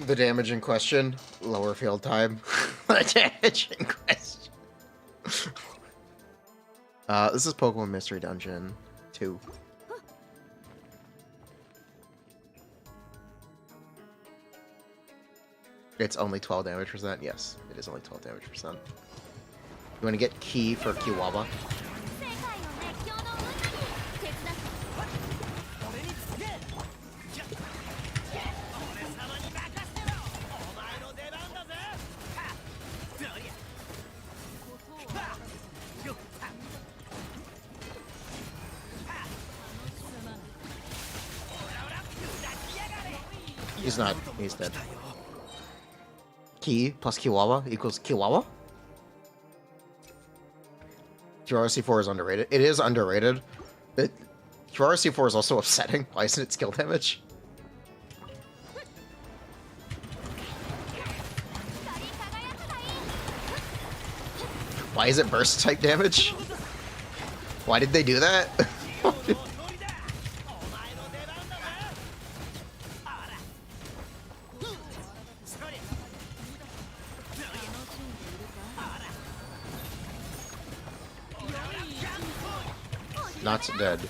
The damage in question, lower field time. The damage in question. This is Pokemon Mystery Dungeon 2. It's only 12 damage percent? Yes, it is only 12 damage percent. You want to get key for Kiwawa? He's not. He's dead. Key plus Kiwawa equals Kiwawa? Kirara C4 is underrated. It is underrated. Kirara C4 is also upsetting. Why isn't it skill damage? Why is it burst type damage? Why did they do that? Not dead.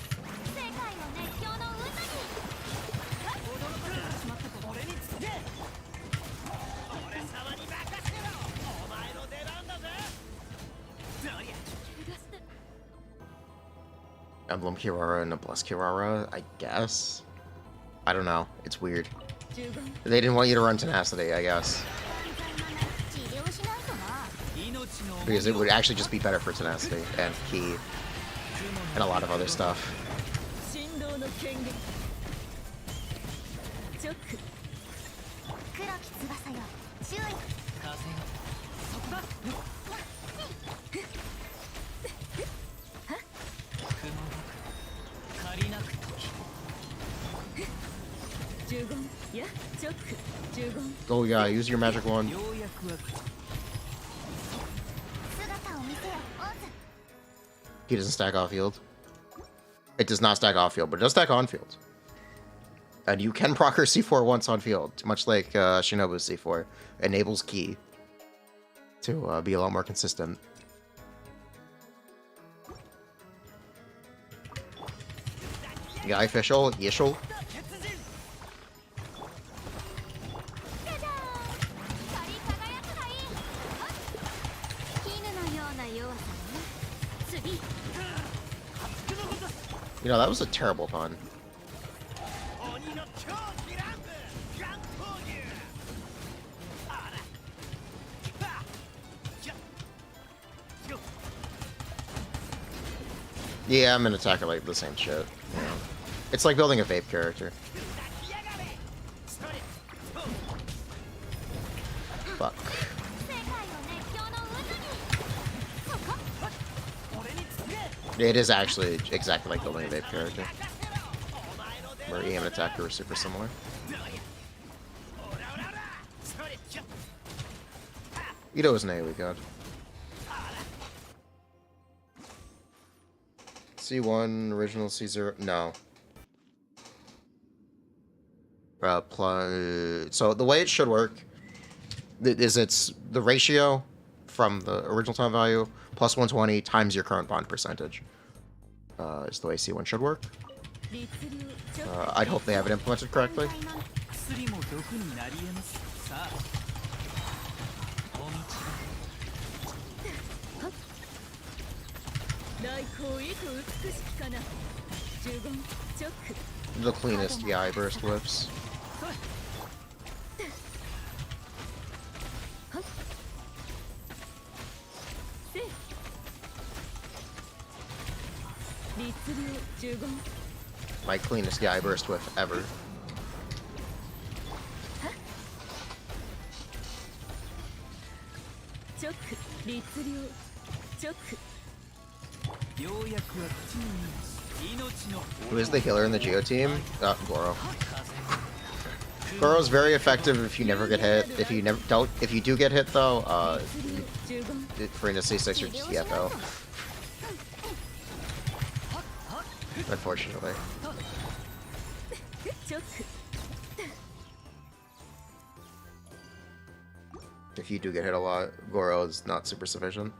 Emblem Kirara and a Bless Kirara, I guess. I don't know. It's weird. They didn't want you to run Tenacity, I guess. Because it would actually just be better for Tenacity and Ki and a lot of other stuff. Oh yeah, use your magic wand. He doesn't stack off field. It does not stack off field, but it does stack on field. And you can proc her C4 once on field, much like Shinobu's C4. Enables Ki to be a lot more consistent. Yeah, official, Yishul. You know, that was a terrible pun. Yeah, I'm gonna attack it like the same shit. Yeah. It's like building a vape character. Fuck. It is actually exactly like building a vape character. Where aim and attacker are super similar. Ito is an AoE god. C1, original C0, no. So the way it should work is it's the ratio from the original time value plus 120 times your current bond percentage. Is the way C1 should work. I'd hope they have it implemented correctly. The cleanest EI burst whips. My cleanest guy burst whiff ever. Who is the healer in the Geo team? Goro. Goro's very effective if you never get hit. If you do get hit though, Furina C6 or TFO. Unfortunately. If you do get hit a lot, Goro is not super sufficient.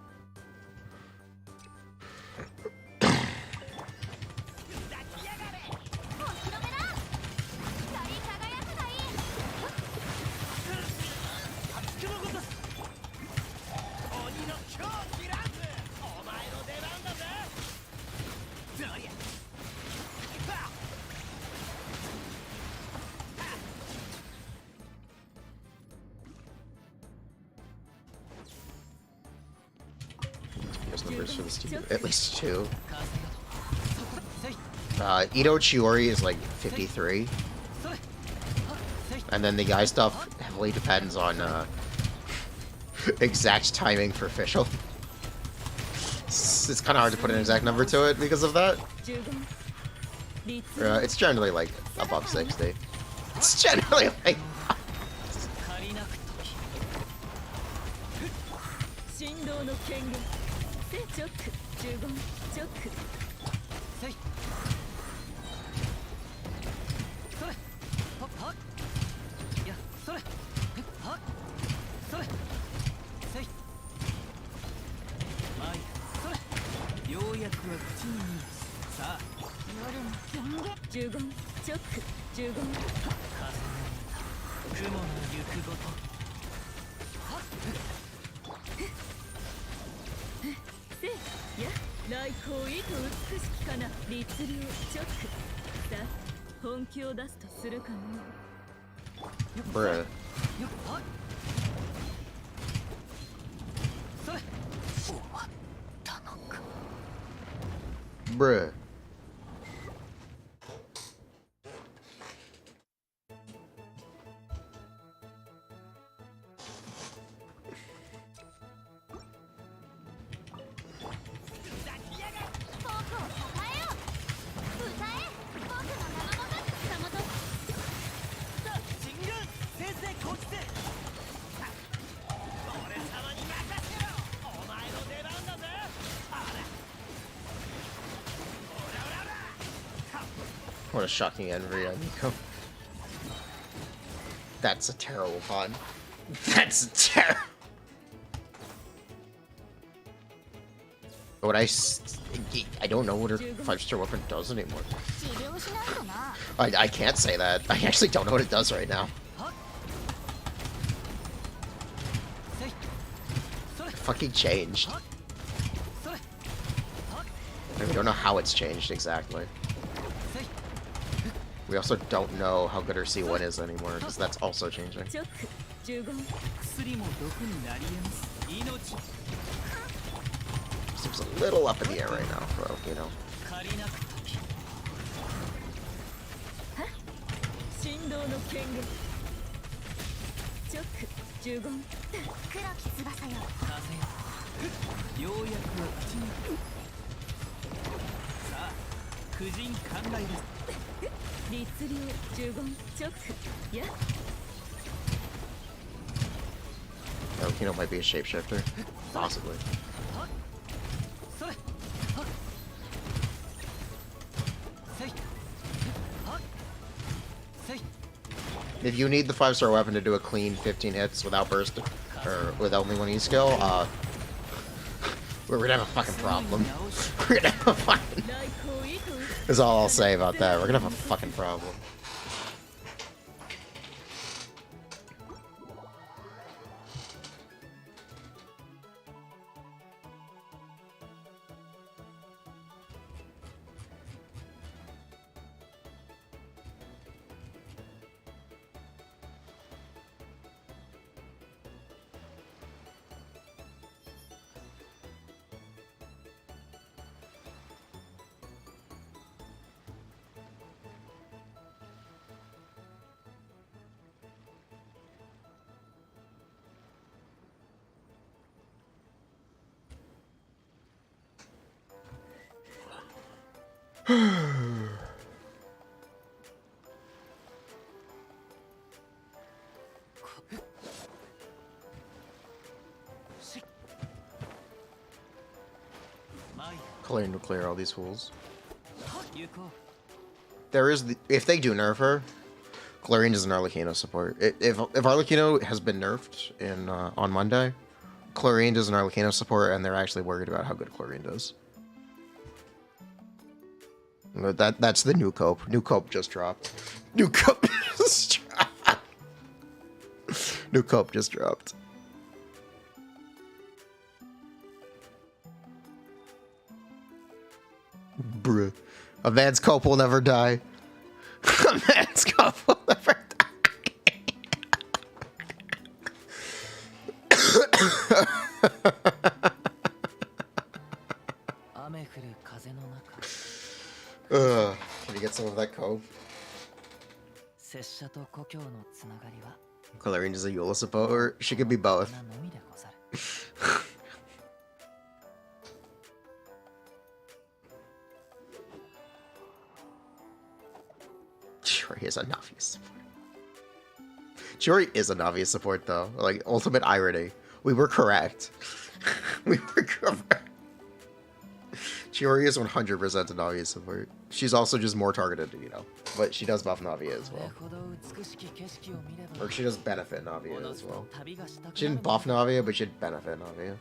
Numbers for this team. At least 2. Ito Chiori is like 53. And then the guy stuff heavily depends on exact timing for official. It's kind of hard to put an exact number to it because of that. It's generally like above 60. It's generally like... Bruh. Bruh. What a shocking envy on Nico. That's a terrible pun. That's terrible. What I don't know what her 5-star weapon does anymore. I can't say that. I actually don't know what it does right now. Fucking changed. We don't know how it's changed exactly. We also don't know how good her C1 is anymore, because that's also changing. Seems a little up in the air right now, bro, you know. Arlecchino might be a shapeshifter. Possibly. If you need the 5-star weapon to do a clean 15 hits without burst, or with only one E-skill, we're gonna have a fucking problem. We're gonna have a fucking... That's all I'll say about that. We're gonna have a fucking problem. Clearing to clear all these fools. There is if they do nerf her, Clarine is an Arlecchino support. If Arlecchino has been nerfed in on Monday, Clarine does an Arlecchino support, and they're actually worried about how good Clarine does. That's the new cope. New cope just dropped. New cope just dropped. New cope just dropped. Bruh. A man's cope will never die. A man's cope will never Can you get some of that cope? Clarine is a Eula support. She could be both. Chiori is a Navi support. Chiori is a Navi support, though. Like, ultimate irony. We were correct. We were correct. Chiori is 100% a Navi support. She's also just more targeted, you know. But she does buff Navi as well. Or she does benefit Navi as well. She didn't buff Navi, but she'd benefit Navi.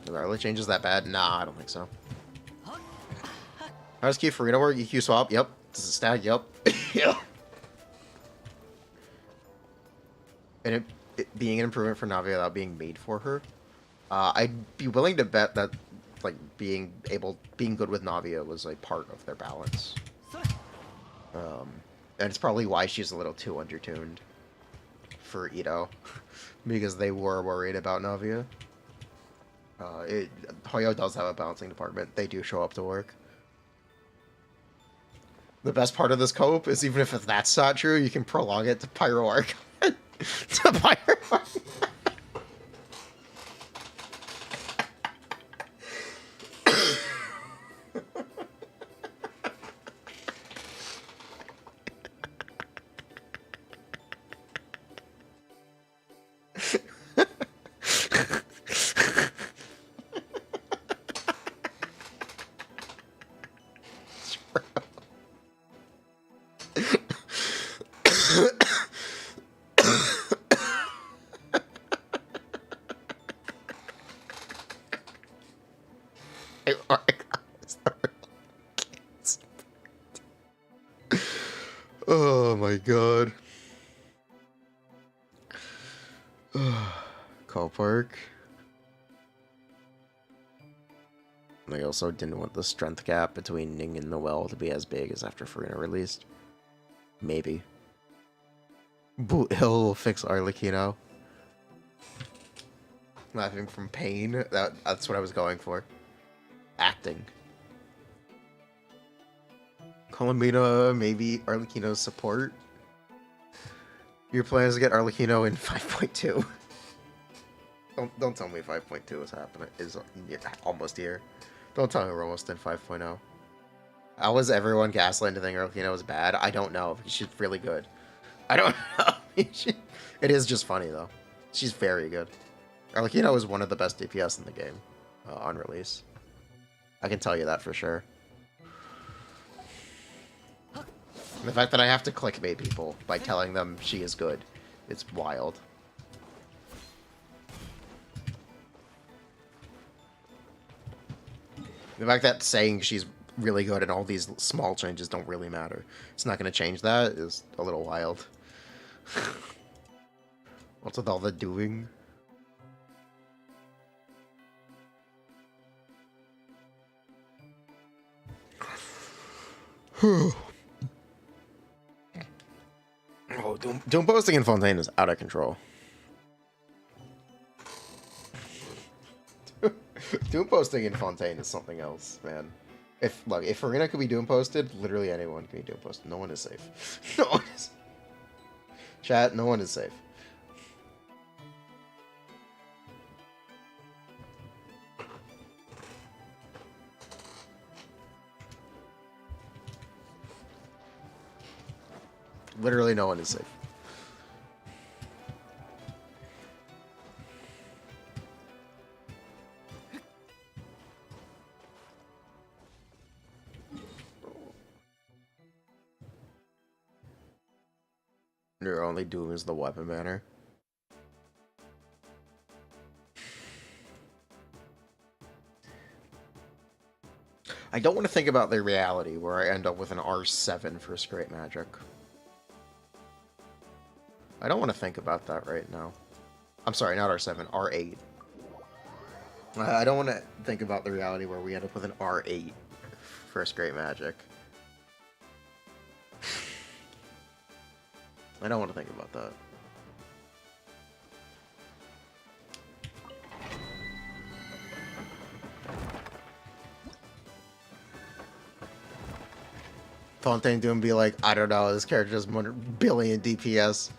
Are the early changes that bad? Nah, I don't think so. How does Q Furina work? EQ swap? Yep. Does it stack? Yep. Yep. And it being an improvement for Navi without being made for her. I'd be willing to bet that, like, being good with Navia was like part of their balance. And it's probably why she's a little too undertuned for Ito, because they were worried about Navia. Hoyo does have a balancing department. They do show up to work. The best part of this cope is even if that's not true, you can prolong it to Pyro Arc. To Pyro Arc. Oh my god. Call Park. They also didn't want the strength gap between Ning and Noelle to be as big as after Furina released. Maybe. Boot Hill will fix Arlecchino. Laughing from pain. That's what I was going for. Acting. Columbina, maybe Arlecchino's support. Your plan is to get Arlecchino in 5.2. Don't tell me 5.2 is happening. Is almost here. Don't tell me we're almost in 5.0. How was everyone gaslighting to think Arlecchino was bad? I don't know. She's really good. I don't know. It is just funny though. She's very good. Arlecchino is one of the best DPS in the game on release. I can tell you that for sure. The fact that I have to clickbait people by telling them she is good, it's wild. The fact that saying she's really good and all these small changes don't really matter, it's not going to change that, is a little wild. What's with all the doing? Oh, Doom posting in Fontaine is out of control. Doom posting in Fontaine is something else, man. If Furina could be Doom posted, literally anyone can be Doom posted. No one is safe. No one is. Chat, no one is safe. Literally no one is safe. Your only doom is the weapon banner. I don't want to think about the reality where I end up with an R7 for Great Magic. I don't want to think about that right now. I'm sorry, not R7, R8. I don't want to think about the reality where we end up with an R8 for Great Magic. I don't want to think about that. Fontaine Doom be like, I don't know, this character does 1 billion DPS.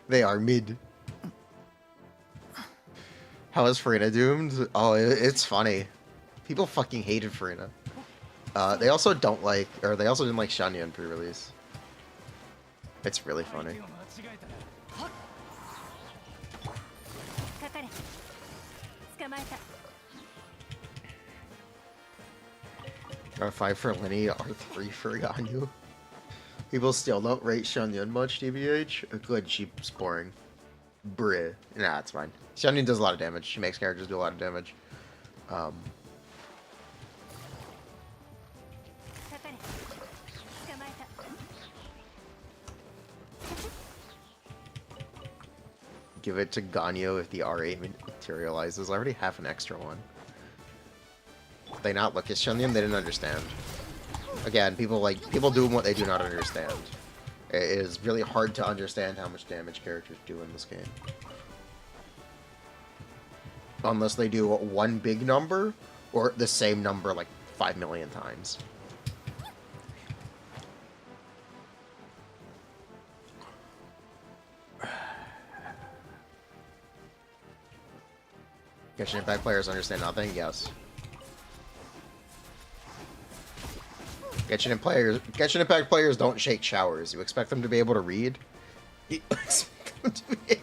They are mid. How is Furina doomed? Oh, it's funny. People fucking hated Furina. They also don't like, or they also didn't like Shanya in pre-release. It's really funny. 5 for Lenny, R3 for Ganyu. People still don't rate Xianyun much, DBH. Good, she's boring. Bruh. Nah, it's fine. Xianyun does a lot of damage. She makes characters do a lot of damage. Um, give it to Ganyo if the R8 materializes. I already have an extra one. Did they not look at Shunyun? They didn't understand. Again, people do what they do not understand. It is really hard to understand how much damage characters do in this game. Unless they do one big number, or the same number like 5 million times. Genshin Impact players understand nothing? Yes. Genshin Impact players don't shake showers. You expect them to be able to read? You expect them to be able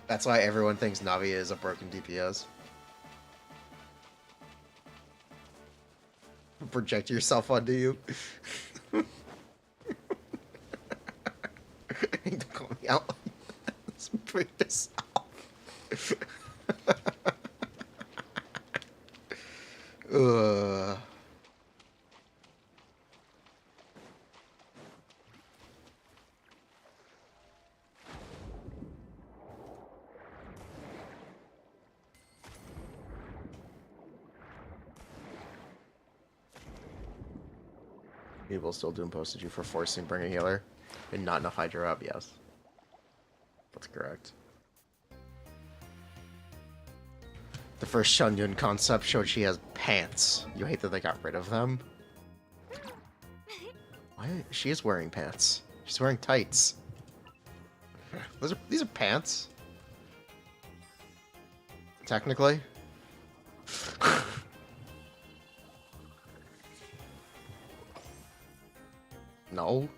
That's why everyone thinks Navi is a broken DPS. Project yourself onto you. Don't call me out. Let's break this off. People still doing posted you for forcing bring a healer and not enough Hydra up, yes. That's correct. The first Shunyun concept showed she has pants. You hate that they got rid of them? Why? She is wearing pants. She's wearing tights. These are pants. Technically. No.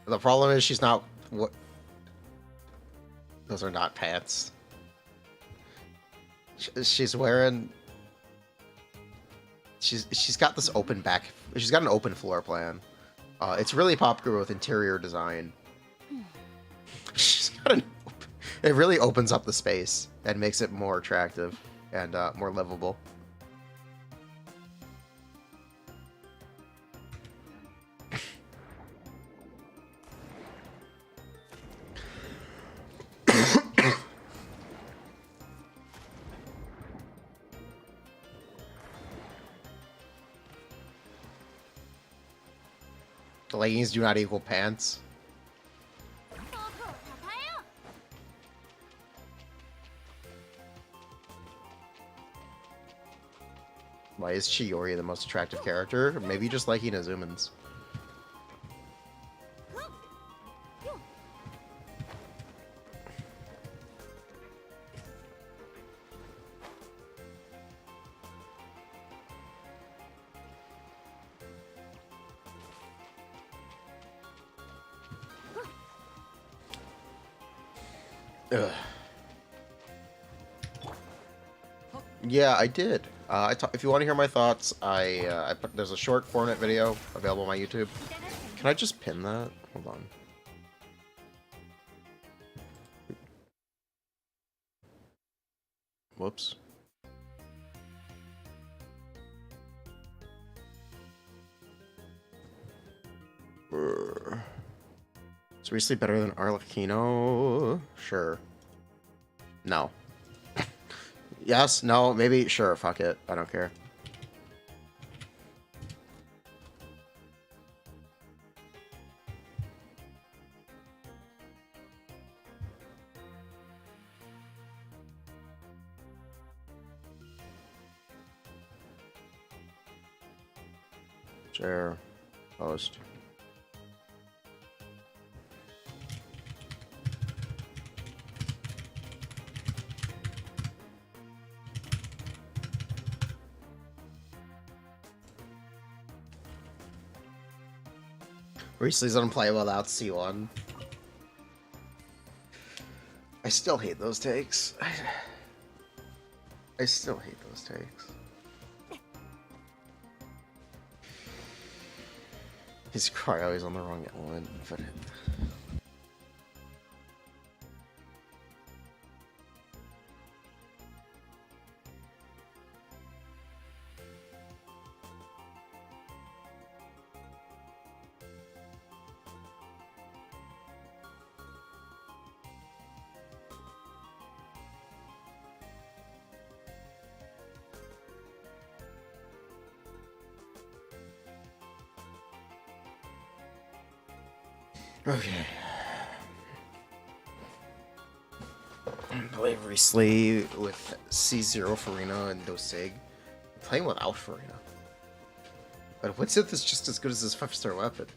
The problem is she's not... What? Those are not pants. She's wearing... She's got this open back... She's got an open floor plan. It's really popular with interior design. She's got an... It really opens up the space and makes it more attractive and more livable. The leggings do not equal pants. Why is Chiori the most attractive character? Maybe just like Inazumans. Ugh. Yeah, I did. If you want to hear my thoughts, there's a short 4-minute video available on my YouTube. Can I just pin that? Hold on. Whoops. Is Riesling better than Arlecchino? Sure. No. Yes, no, maybe, sure, fuck it. I don't care. Share. Post. Riesli's unplayable without C1. I still hate those takes. I still hate those takes. His cryo is on the wrong element, but Okay. Play Risley with C0 Furina and Dosig. Playing without Furina. But Winsith is just as good as his 5-star weapon.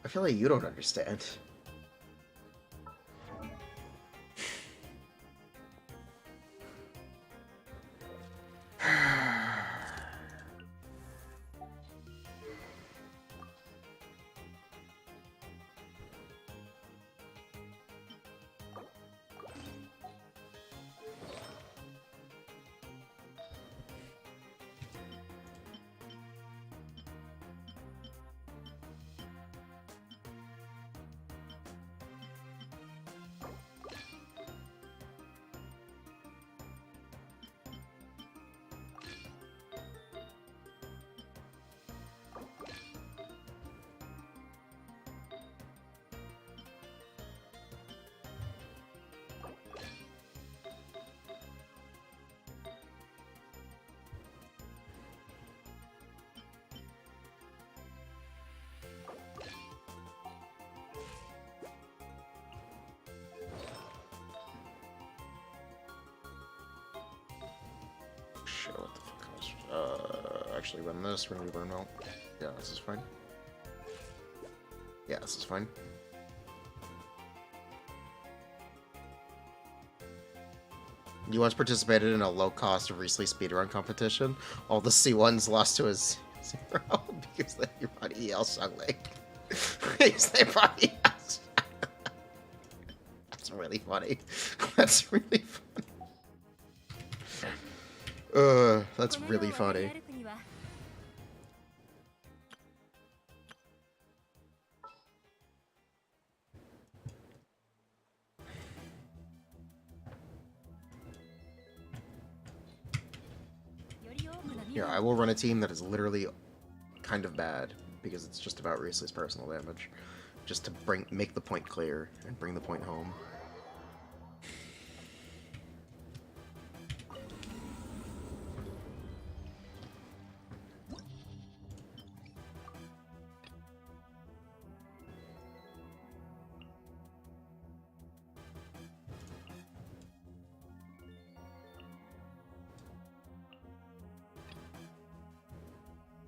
I feel like you don't understand. Shit, what the fuck? Actually, run this. We're gonna burn out. Yeah, this is fine. Yeah, this is fine. You once participated in a low-cost Risley speedrun competition. All the C1s lost to his 0 because they brought EL Shangling. Because they brought EL Shangling. That's really funny. That's really funny. That's really funny. Here, I will run a team that is literally kind of bad, because it's just about Risley's personal damage. Just to make the point clear, and bring the point home.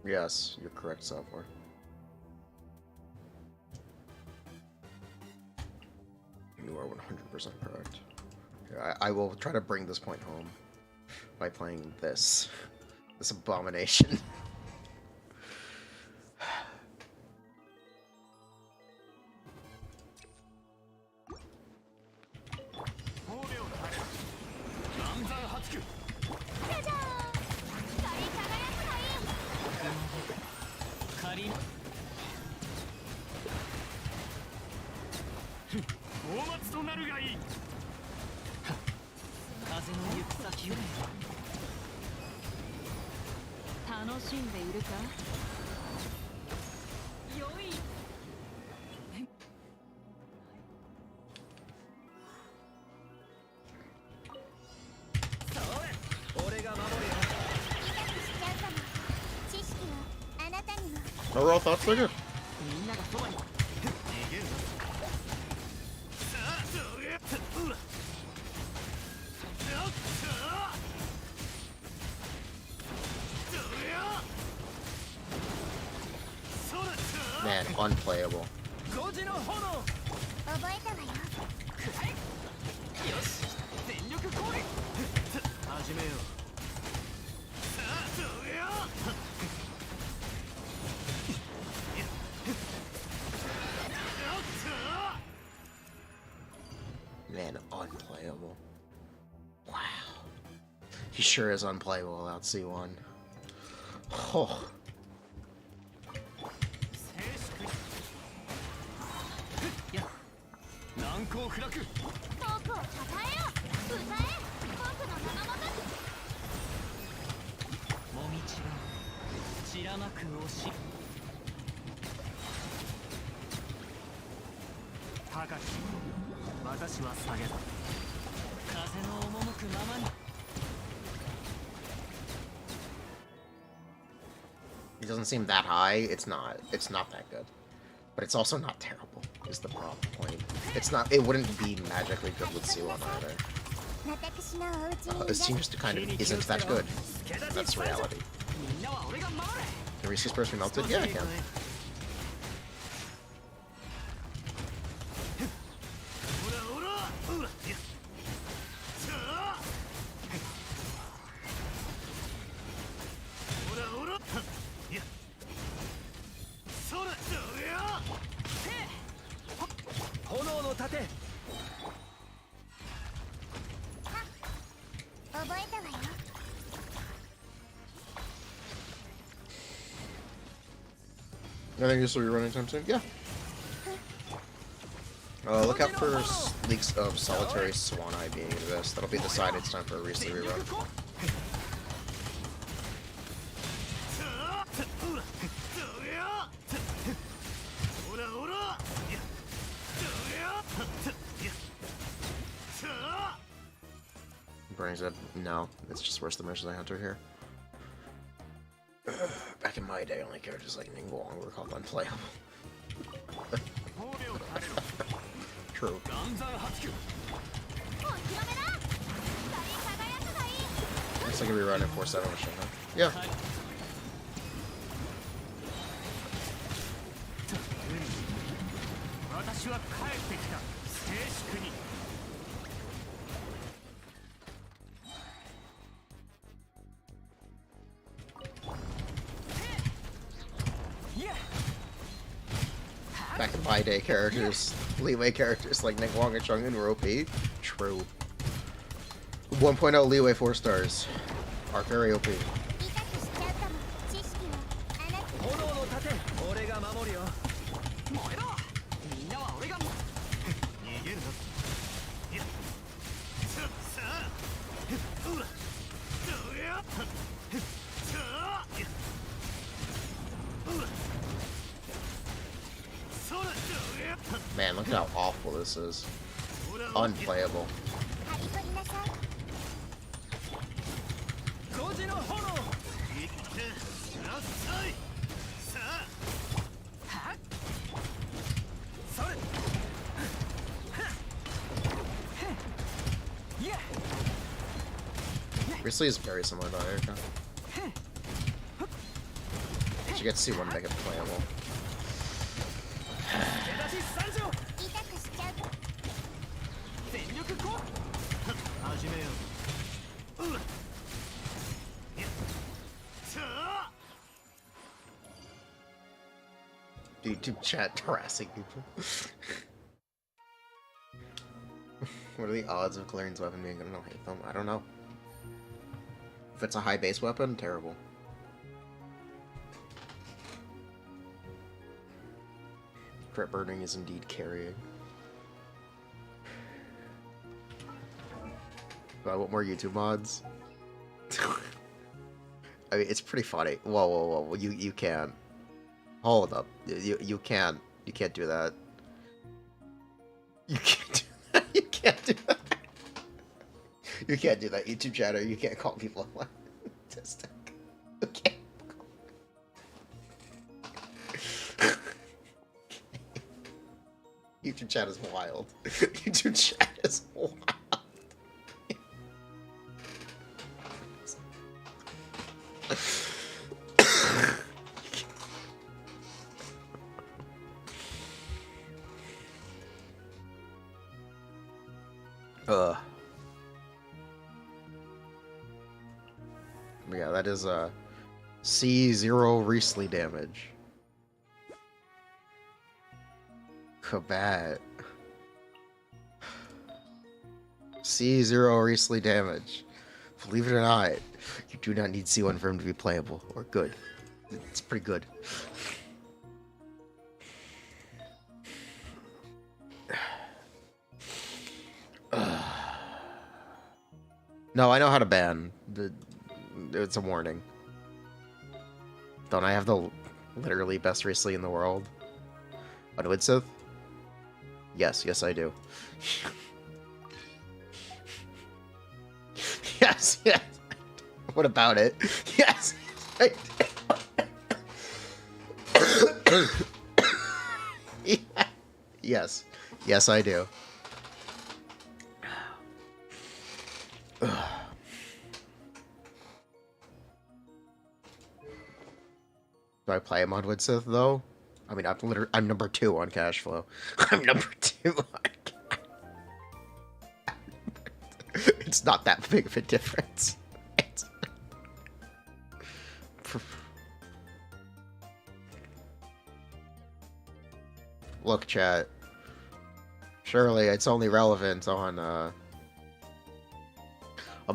Yes, you're correct, software. You are 100% correct. Here, I will try to bring this point home by playing this abomination. Overall thoughts are good. Man, unplayable. Man, unplayable. Wow. He sure is unplayable without C1. Oh. It doesn't seem that high. It's not. It's not that good. But it's also not terrible, is the point. It's not. It wouldn't be magically good with C1 either. It seems to kind of isn't that good. That's reality. Can Reese's supposed to be melted? Yeah, I can. I think this will be running time soon. Yeah. Look out for leaks of Solitary Swan Eye being into this. That'll be the sign it's time for a recently rerun. Burning said, no, it's just worse than Mercenary Hunter here. Back in my day, only characters like Ningguang were called unplayable. True. Looks like we run at 4-7 with Shinra. Yeah. Back in my day, characters, leeway characters like Ningguang and Chang'un were OP. True. 1.0 leeway 4 stars. Are very OP. Man, look at how awful this is. Unplayable. Recently is very similar to Erica. You get to see one make it playable. YouTube chat harassing people. What are the odds of Clarine's weapon being good? I don't hate them. I don't know. If it's a high base weapon, terrible. Crit burning is indeed carrying. But I want more YouTube mods. I mean, it's pretty funny. Whoa, whoa, whoa! You can't. Hold up. You can't. You can't do that. You can't do that. You can't do that. You can't do that, YouTube chatter. You can't call people autistic. Okay. YouTube chat is wild. YouTube chat is wild. Yeah, that is C0 Riesly damage. Kabat. C0 Riesly damage. Believe it or not, you do not need C1 for him to be playable or good. It's pretty good. No, I know how to ban. It's a warning. Don't I have the literally best Riesly in the world? Unwood Sith? Yes, yes I do. Yes, yes. What about it? Yes, I do. Yeah. Yes. Yes, I do. Do I play him on Widsith, though? I mean, I'm number 2 on cash flow. I'm number 2 on It's not that big of a difference. Look, chat. Surely it's only relevant on, I'm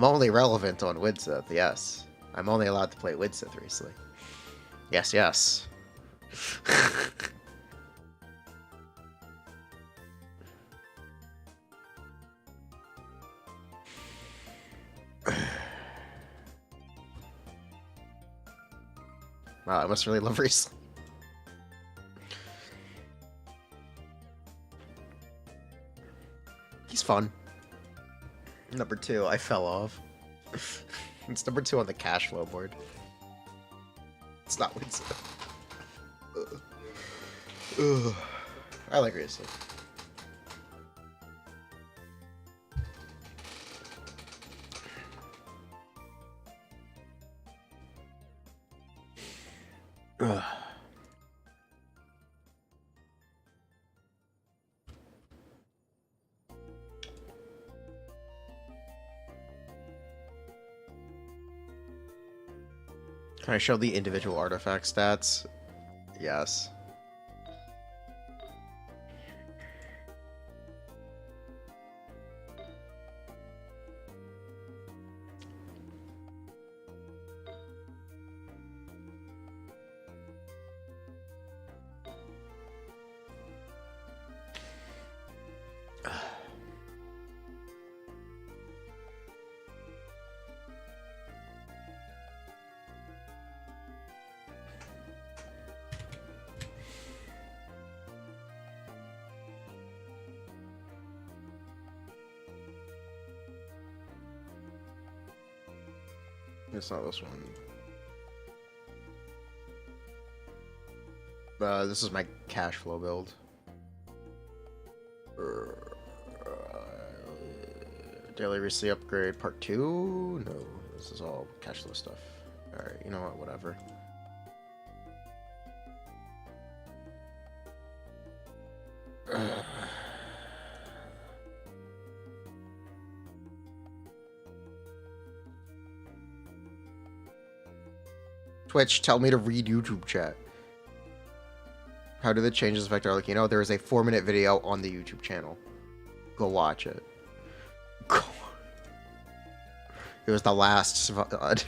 only relevant on Widsith, yes. I'm only allowed to play Widsith recently. Yes, yes. Wow, I must really love Riesling. He's fun. Number 2, I fell off. It's number 2 on the cash flow board. It's not Winston. I like Riesling. Can I show the individual artifact stats? Yes. It's not this one. This is my cash flow build. Daily receipt upgrade part 2? No, this is all cash flow stuff. Alright, you know what, whatever. Twitch, tell me to read YouTube chat. How do the changes affect Arlecchino? There is a 4-minute video on the YouTube channel. Go watch it. It was the last VOD.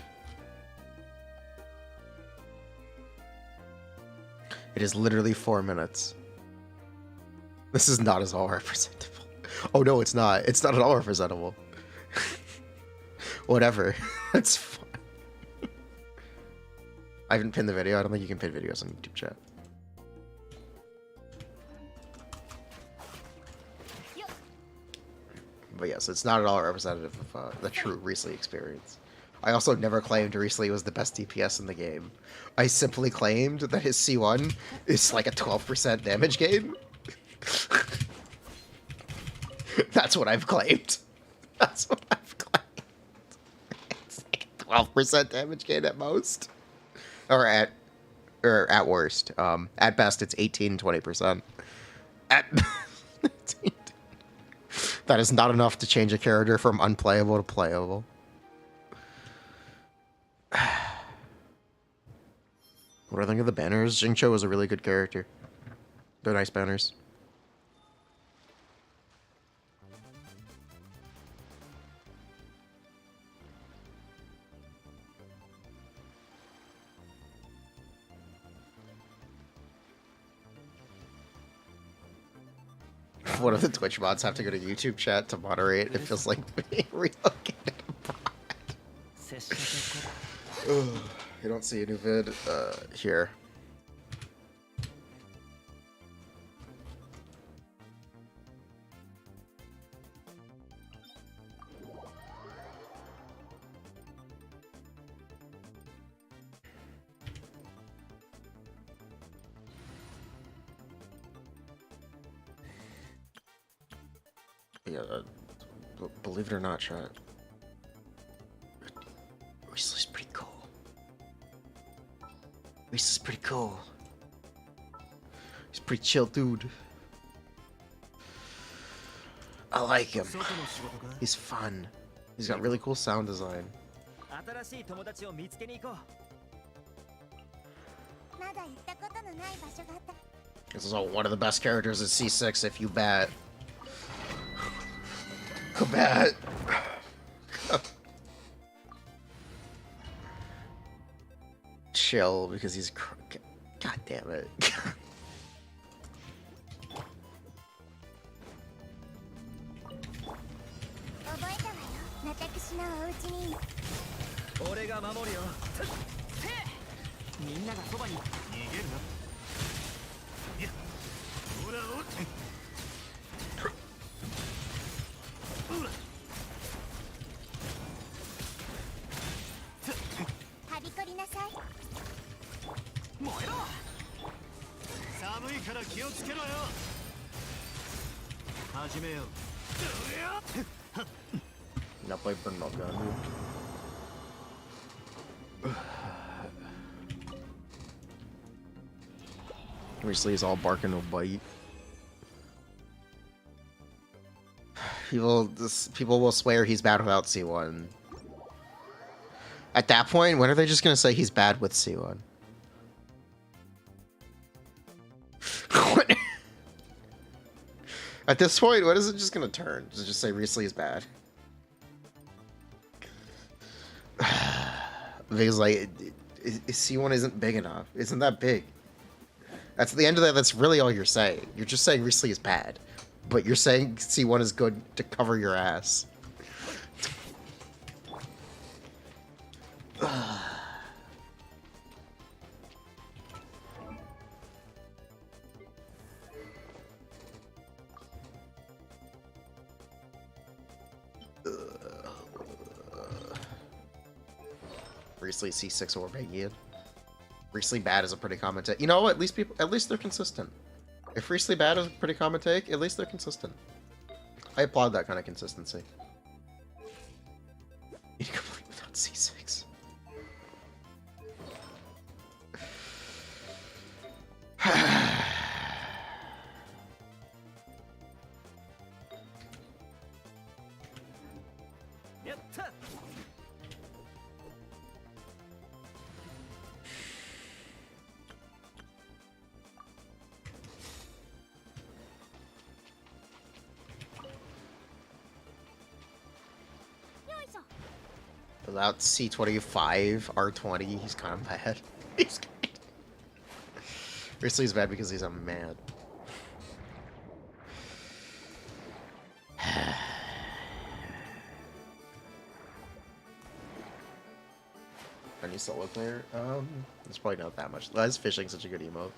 It is literally 4 minutes. This is not at all representable. Oh no, it's not. It's not at all representable. Whatever. That's fine. I haven't pinned the video. I don't think you can pin videos on YouTube chat. But yes, it's not at all representative of the true Riesling experience. I also never claimed Riesling was the best DPS in the game. I simply claimed that his C1 is like a 12% damage gain. That's what I've claimed. That's what I've claimed. It's like a 12% damage gain at most. Or at worst. At best, it's 18-20%. At that is not enough to change a character from unplayable to playable. What do I think of the banners? Jingcho is a really good character. They're nice banners. One of the Twitch mods have to go to YouTube chat to moderate. It feels like being relocated abroad. You don't see a new vid here. Yeah, believe it or not, chat. Riesler's pretty cool. Riesler's pretty cool. He's a pretty chill dude. I like him. He's fun. He's got really cool sound design. This is one of the best characters at C6 if you bat. Go bat. Chill because he's. God damn it. Not play burn milk gun. Obviously, he's all bark and no bite. People will swear he's bad without C1. At that point, when are they just gonna say he's bad with C1? At this point, what is it just gonna turn? Does it just say Riesling is bad? Because like, C1 isn't big enough. Isn't that big? That's the end of that. That's really all you're saying. You're just saying Riesling is bad, but you're saying C1 is good to cover your ass. Riesling C6 or Bangian. Riesling bad is a pretty common take. You know, at least they're consistent. If Riesling bad is a pretty common take, at least they're consistent. I applaud that kind of consistency. You can complete without C6. Without C25, R20, he's kind of bad. He's Risley's bad because he's a man. Any solo player? It's probably not that much. Why is fishing such a good emote?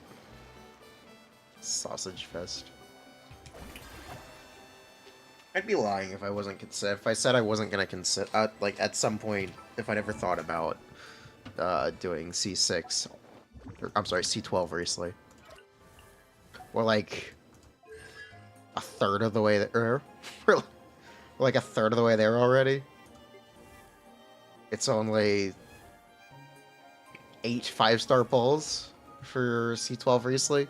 Sausage fest. I'd be lying if I wasn't if I said I wasn't gonna consider like at some point if I never thought about doing C6 or, I'm sorry, C12 recently. We're like a third of the way there. We're like a third of the way there already. It's only 8 5-star pulls for C12 recently.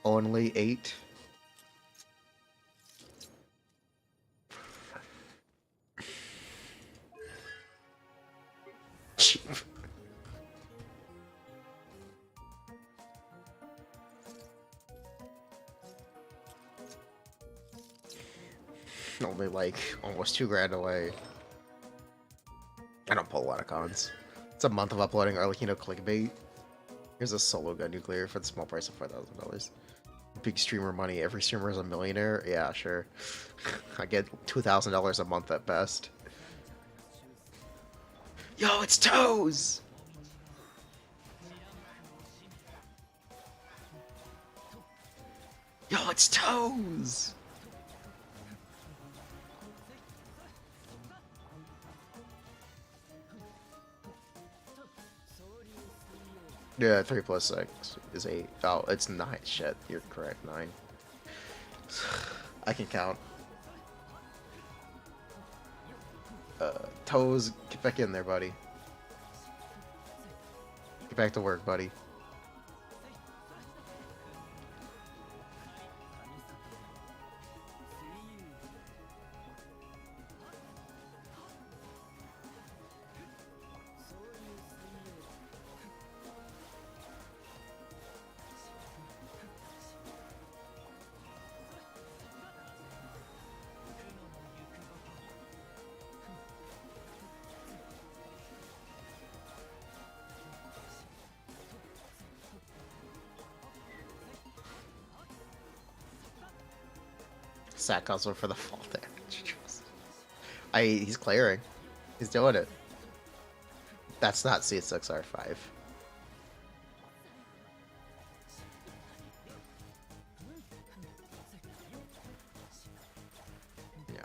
Only 8. Cheap. Only like almost 2 grand away. I don't pull a lot of cons. It's a month of uploading Arlecchino clickbait. Here's a solo gun nuclear for the small price of $5,000. Big streamer money. Every streamer is a millionaire. Yeah, sure. I get $2,000 a month at best. Yo, it's Toes! Yo, it's Toes! Yeah, 3 plus 6 is 8. Oh, it's 9. Shit, you're correct. 9. I can count. Toes, get back in there, buddy. Get back to work, buddy. Sack also for the fall damage. He's clearing. He's doing it. That's not C6R5. Yeah.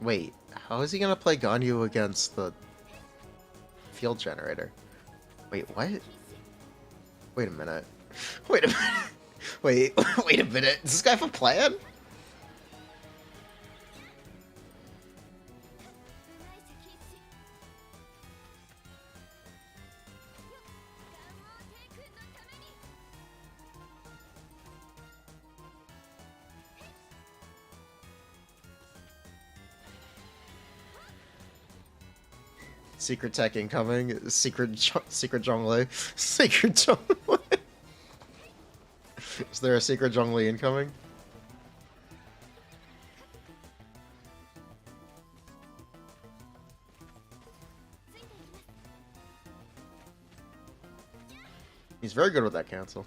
Wait, how is he gonna play Ganyu against the field generator? Wait, what? Wait a minute. Wait a minute. Wait a minute. Does this guy have a plan? Secret tech incoming. Secret Zhongli. Secret Zhongli. Is there a secret Zhongli incoming? He's very good with that cancel.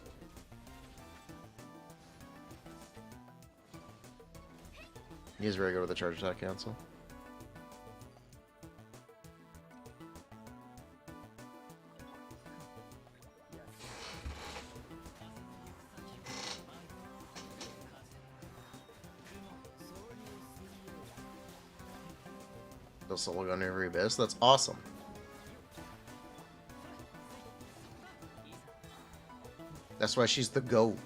He's very good with the charge attack cancel. Solo gun every abyss. That's awesome. That's why she's the GOAT.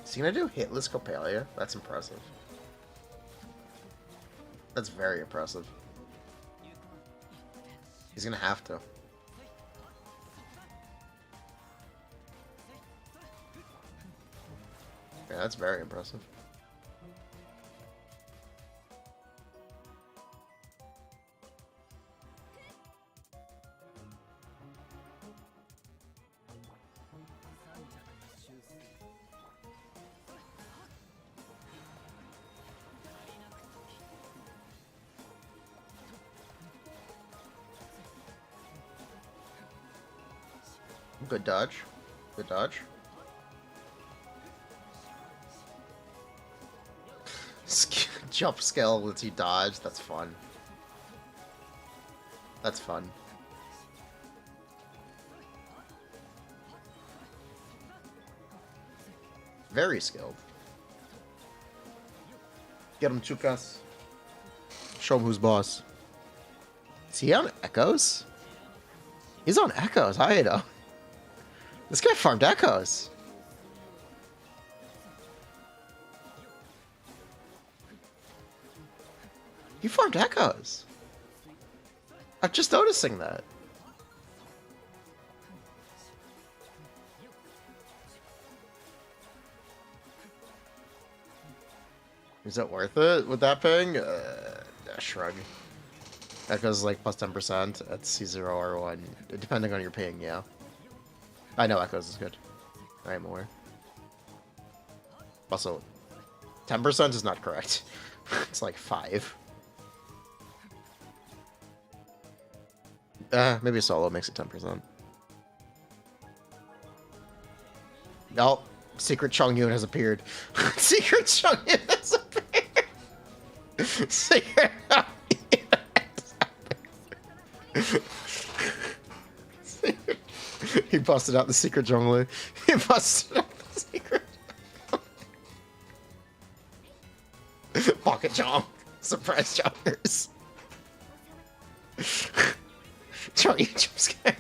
Is he gonna do hitless Copalia? That's impressive. That's very impressive. He's gonna have to. Yeah, that's very impressive. Good dodge. Good dodge. Jump scale lets you dodge. That's fun. That's fun. Very skilled. Get him, Chukas. Show him who's boss. Is he on Echoes? He's on Echoes. I know. This guy farmed Echoes. He farmed Echoes. I'm just noticing that. Is it worth it with that ping? Shrug. Echoes like plus 10% at C0 or 1, depending on your ping, yeah. I know Echoes is good. I am aware. Also, 10% is not correct. It's like 5. Maybe solo makes it 10%. No, Secret Chongyun has appeared. Secret Chongyun has appeared. Secret Chongyun has appeared. He busted out the Secret Zhongli. He busted out the Secret Pocket Chong. Surprise Chongers. Chongy jump scare.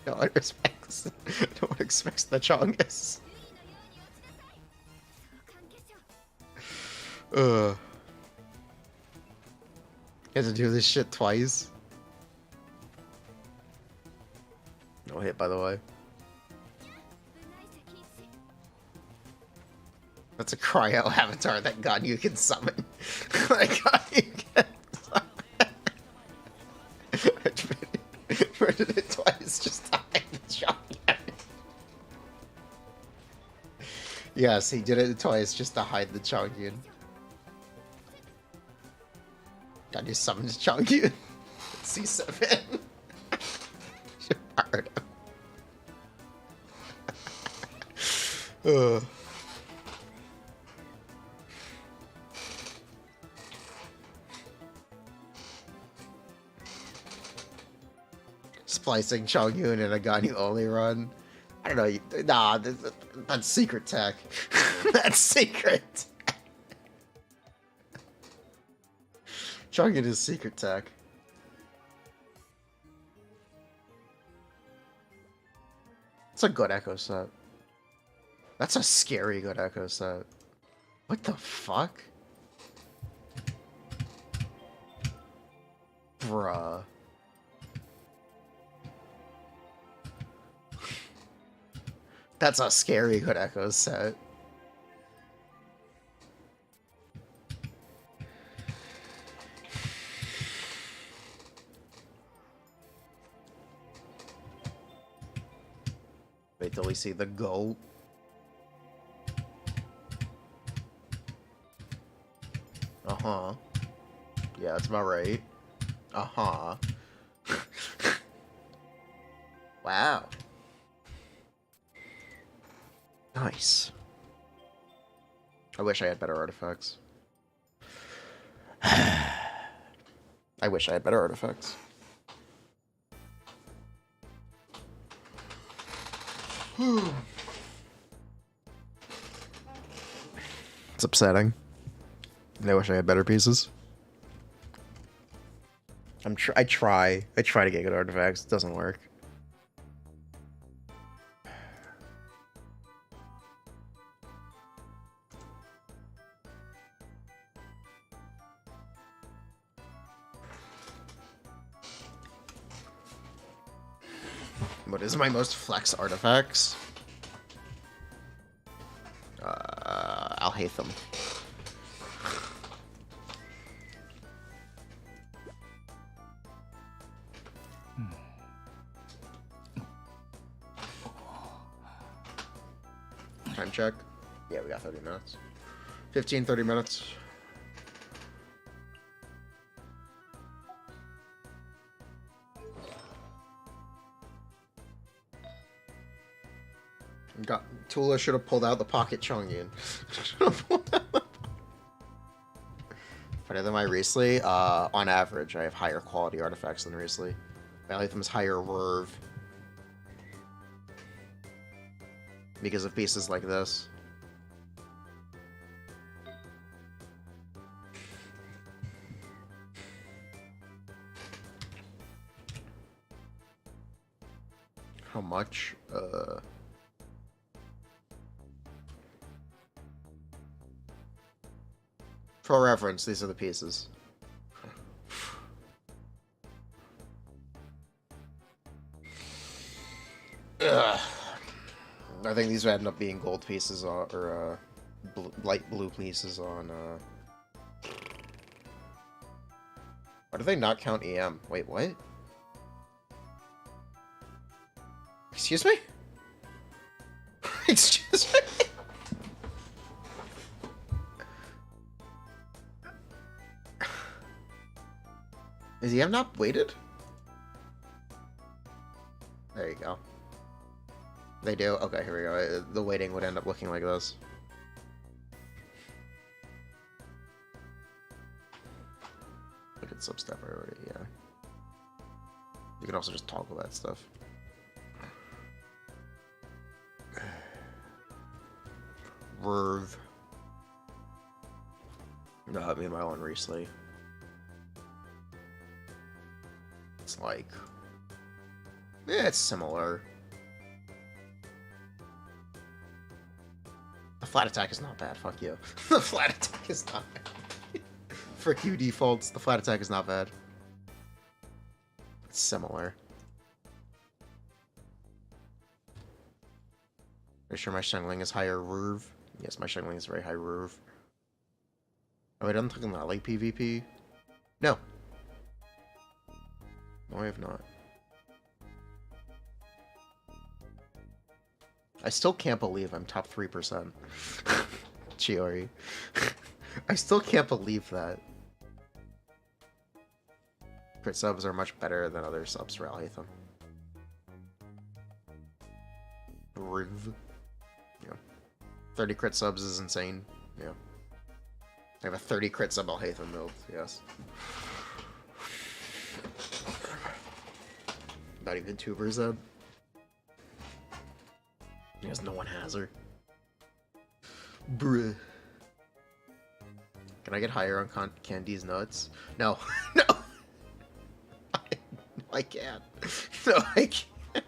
No one respects. No one expects the Chongus. Ugh. You have to do this shit twice. No hit, by the way. That's a cryo avatar that God you can summon. That God you can summon. Murdered it twice just to hide the Chongyun. Yes, he did it twice just to hide the Chongyun. God you summoned Chongyun. C7. Should fired him. Ugh. Splicing Chongyun in a Ganyu only run. I don't know. Nah, that's secret tech. That's secret. Chongyun is secret tech. That's a good Echo set. That's a scary good Echo set. What the fuck? Bruh. That's a scary good Echo set. Wait till we see the goat. Uh-huh. Yeah, that's about right. Uh-huh. Wow. Nice. I wish I had better artifacts. I wish I had better artifacts. It's upsetting. I wish I had better pieces. I try to get good artifacts. It doesn't work. What is my most flex artifacts? I'll hate them. Time check. Yeah, we got 30 minutes. 15, 30 minutes. Tula should have pulled out the pocket Chongyun. Better than my Riesli? On average, I have higher quality artifacts than Riesli. My Latham's higher Verve. Because of pieces like this. How much? For reference, these are the pieces. Ugh. I think these would end up being gold pieces on, or light blue pieces on. Why do they not count EM? Wait, what? Excuse me? Excuse me? Is he have not waited? There you go. They do? Okay, here we go. The waiting would end up looking like this. Look at substep already, yeah. You can also just toggle that stuff. Verve. No, meanwhile on Riesly. It's like... yeah, it's similar. The flat attack is not bad, fuck you. The flat attack is not bad. For Q defaults, the flat attack is not bad. It's similar. Are you sure my Shengling is higher Ruv? Yes, my Shengling is very high Ruv. Oh, wait, I'm talking about like PvP? No. No, I have not. I still can't believe I'm top 3%. Chiori. I still can't believe that. Crit subs are much better than other subs for Alhaitham. Riv. Yeah. 30 crit subs is insane. Yeah. I have a 30 crit sub Alhaitham build, yes. Not even 2%. Because no one has her. Bruh. Can I get higher on Candy's nuts? No. No! I can't. No, I can't.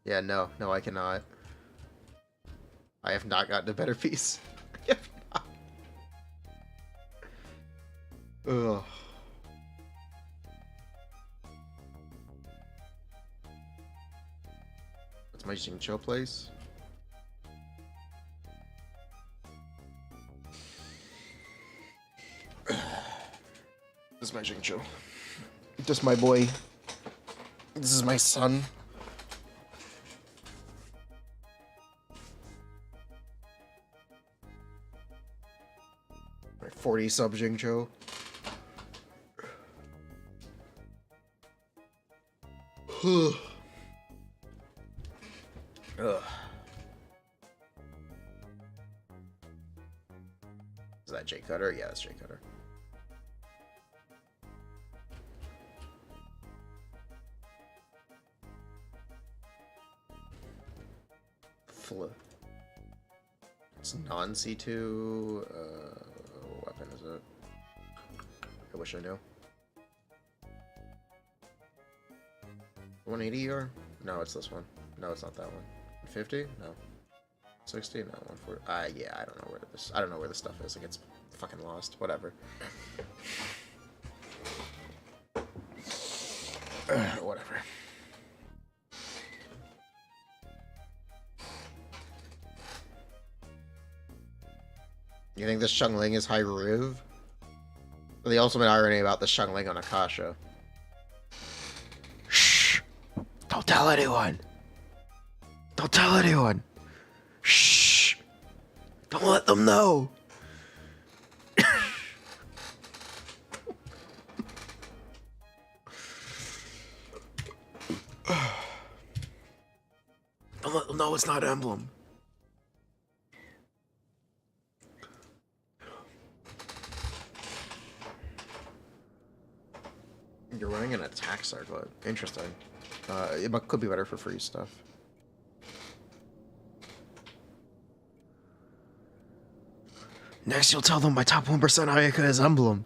Yeah, no. No, I cannot. I have not gotten a better piece. I have not. Ugh. What's my Xingqiu place? This is my Xingqiu. Just my boy. This is my son. My 40 sub Xingqiu. Ugh. Is that J Cutter? Yeah, that's J Cutter. It's non-C2. What weapon is it? I wish I knew. 180 or? No, it's this one. No, it's not that one. 50? No. 60? No, 140. Yeah, I don't know where this. I don't know where this stuff is. It gets fucking lost. Whatever. Whatever. You think this Shengling is high Riv? The ultimate irony about the Shengling on Akasha. Shh! Don't tell anyone! Don't tell anyone! Shh! Don't let them know! Don't let them know it's not Emblem. You're running an attack circlet. Interesting. It could be better for free stuff. Next, you'll tell them my top 1% Ayaka is Emblem.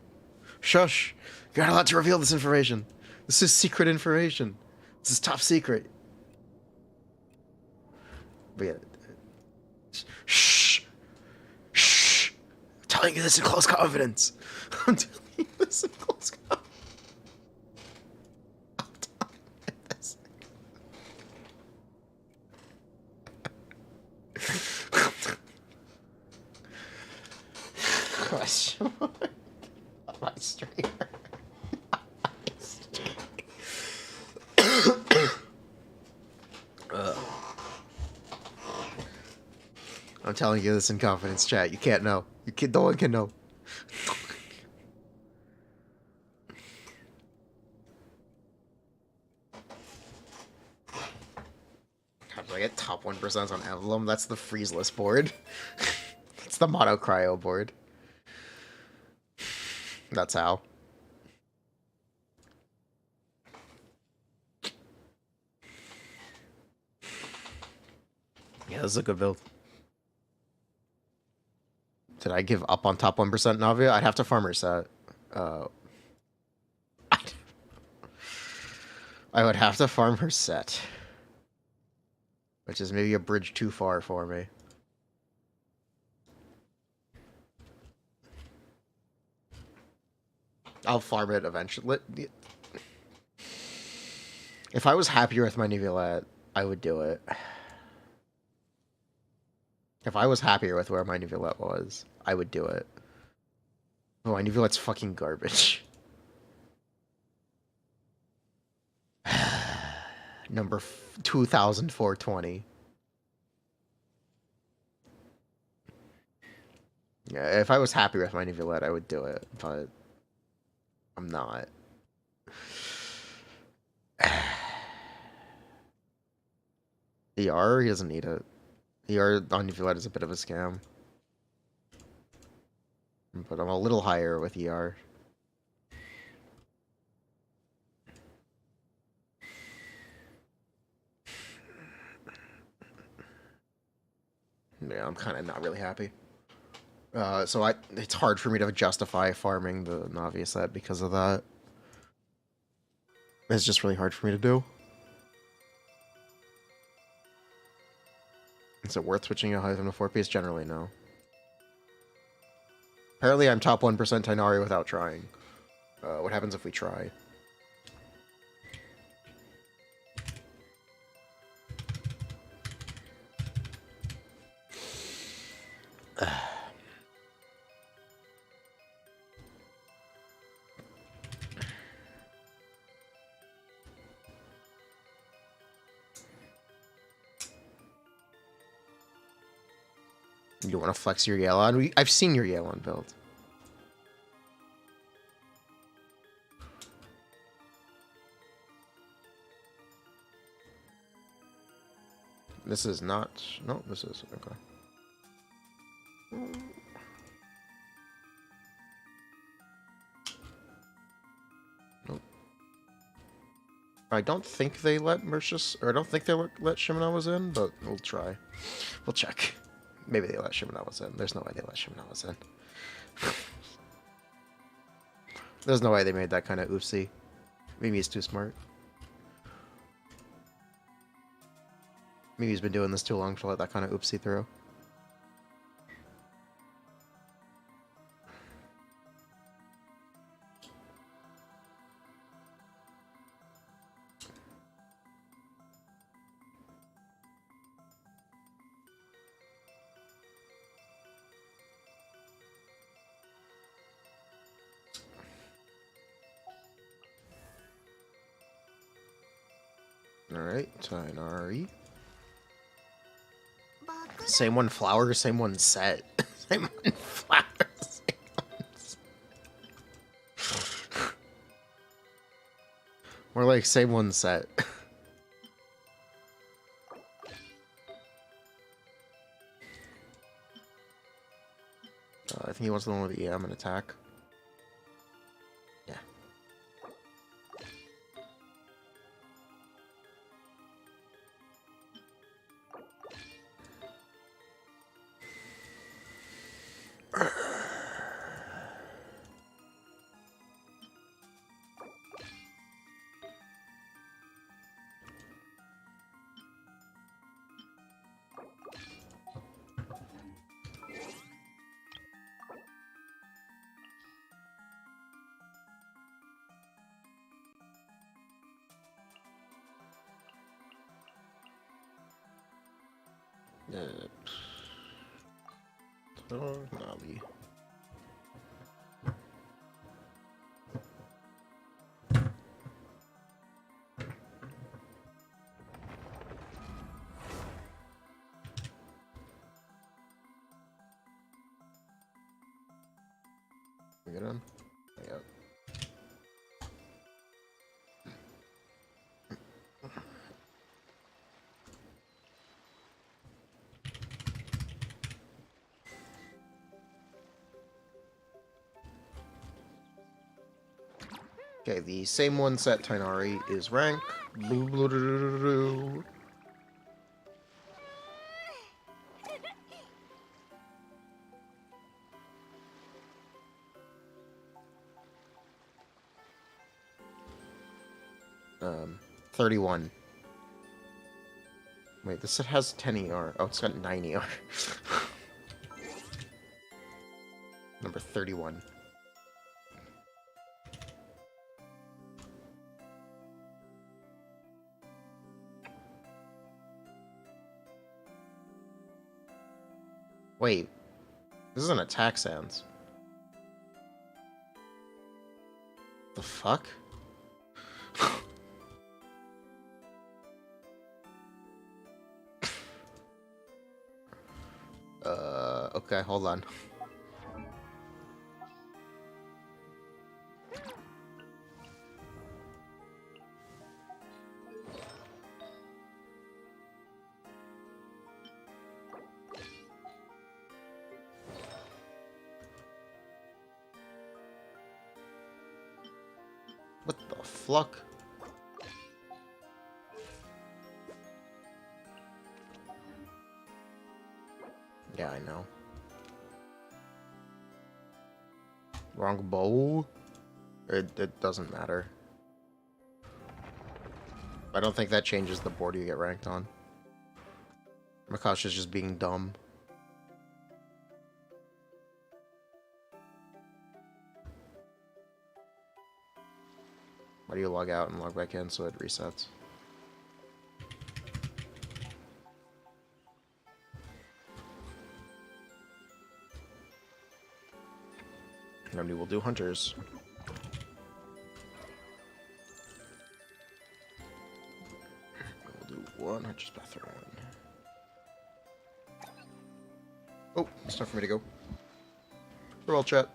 Shush. You're not allowed to reveal this information. This is secret information. This is top secret. But yeah. Shh. Shh. I'm telling you this in close confidence. I'm telling you this in close confidence. Question mark. My streamer. I'm telling you this in confidence, chat. You can't know. No one can know. How do I get top 1% on Emblem? That's the freezeless board. That's the mono cryo board. That's how. Yeah, this is a good build. Did I give up on top 1% Navia? I'd have to farm her set. I would have to farm her set. Which is maybe a bridge too far for me. I'll farm it eventually. If I was happier with my Neuvillette, I would do it. If I was happier with where my Neuvillette was, I would do it. Oh, my Neuvillette's fucking garbage. Number 2,420. Yeah, if I was happy with my Neuvillette, I would do it, but I'm not. ER, he doesn't need it. ER on Neuvillette is a bit of a scam. But I'm a little higher with ER. Yeah, I'm kind of not really happy. So it's hard for me to justify farming the Navi set because of that. It's just really hard for me to do. Is it worth switching a Hythem to 4-piece? Generally, no. Apparently, I'm top 1% Tighnari without trying. What happens if we try? You want to flex your Yelan? I've seen your Yelan build. This is not... No, this is... Okay. Nope. I don't think they let Mercius... Or I don't think they let Shimenawa's in, but we'll try. We'll check. Maybe they let Shimenawa's in. There's no way they let Shimenawa's in. There's no way they made that kind of oopsie. Maybe he's too smart. Maybe he's been doing this too long to let that kind of oopsie through. Alright, Tighnari. Same one flower, same one set. Same one flower, same one set. More like same one set. I think he wants the one with EM and attack. Yeah. Navi. get in? Yeah. Okay, the same one set Tainari is rank. Um, 31. Wait, this set has 10 ER. Oh, it's got 9 ER. Number 31. Wait, this is an attack sans. The fuck? Okay, hold on. What the fuck? Yeah, I know. Wrong bow? It doesn't matter. I don't think that changes the board you get ranked on. Makash is just being dumb. Why do you log out and log back in so it resets? Nobody will do hunters. We'll do one hunters bathroom. Oh, it's time for me to go. Farewell, chat.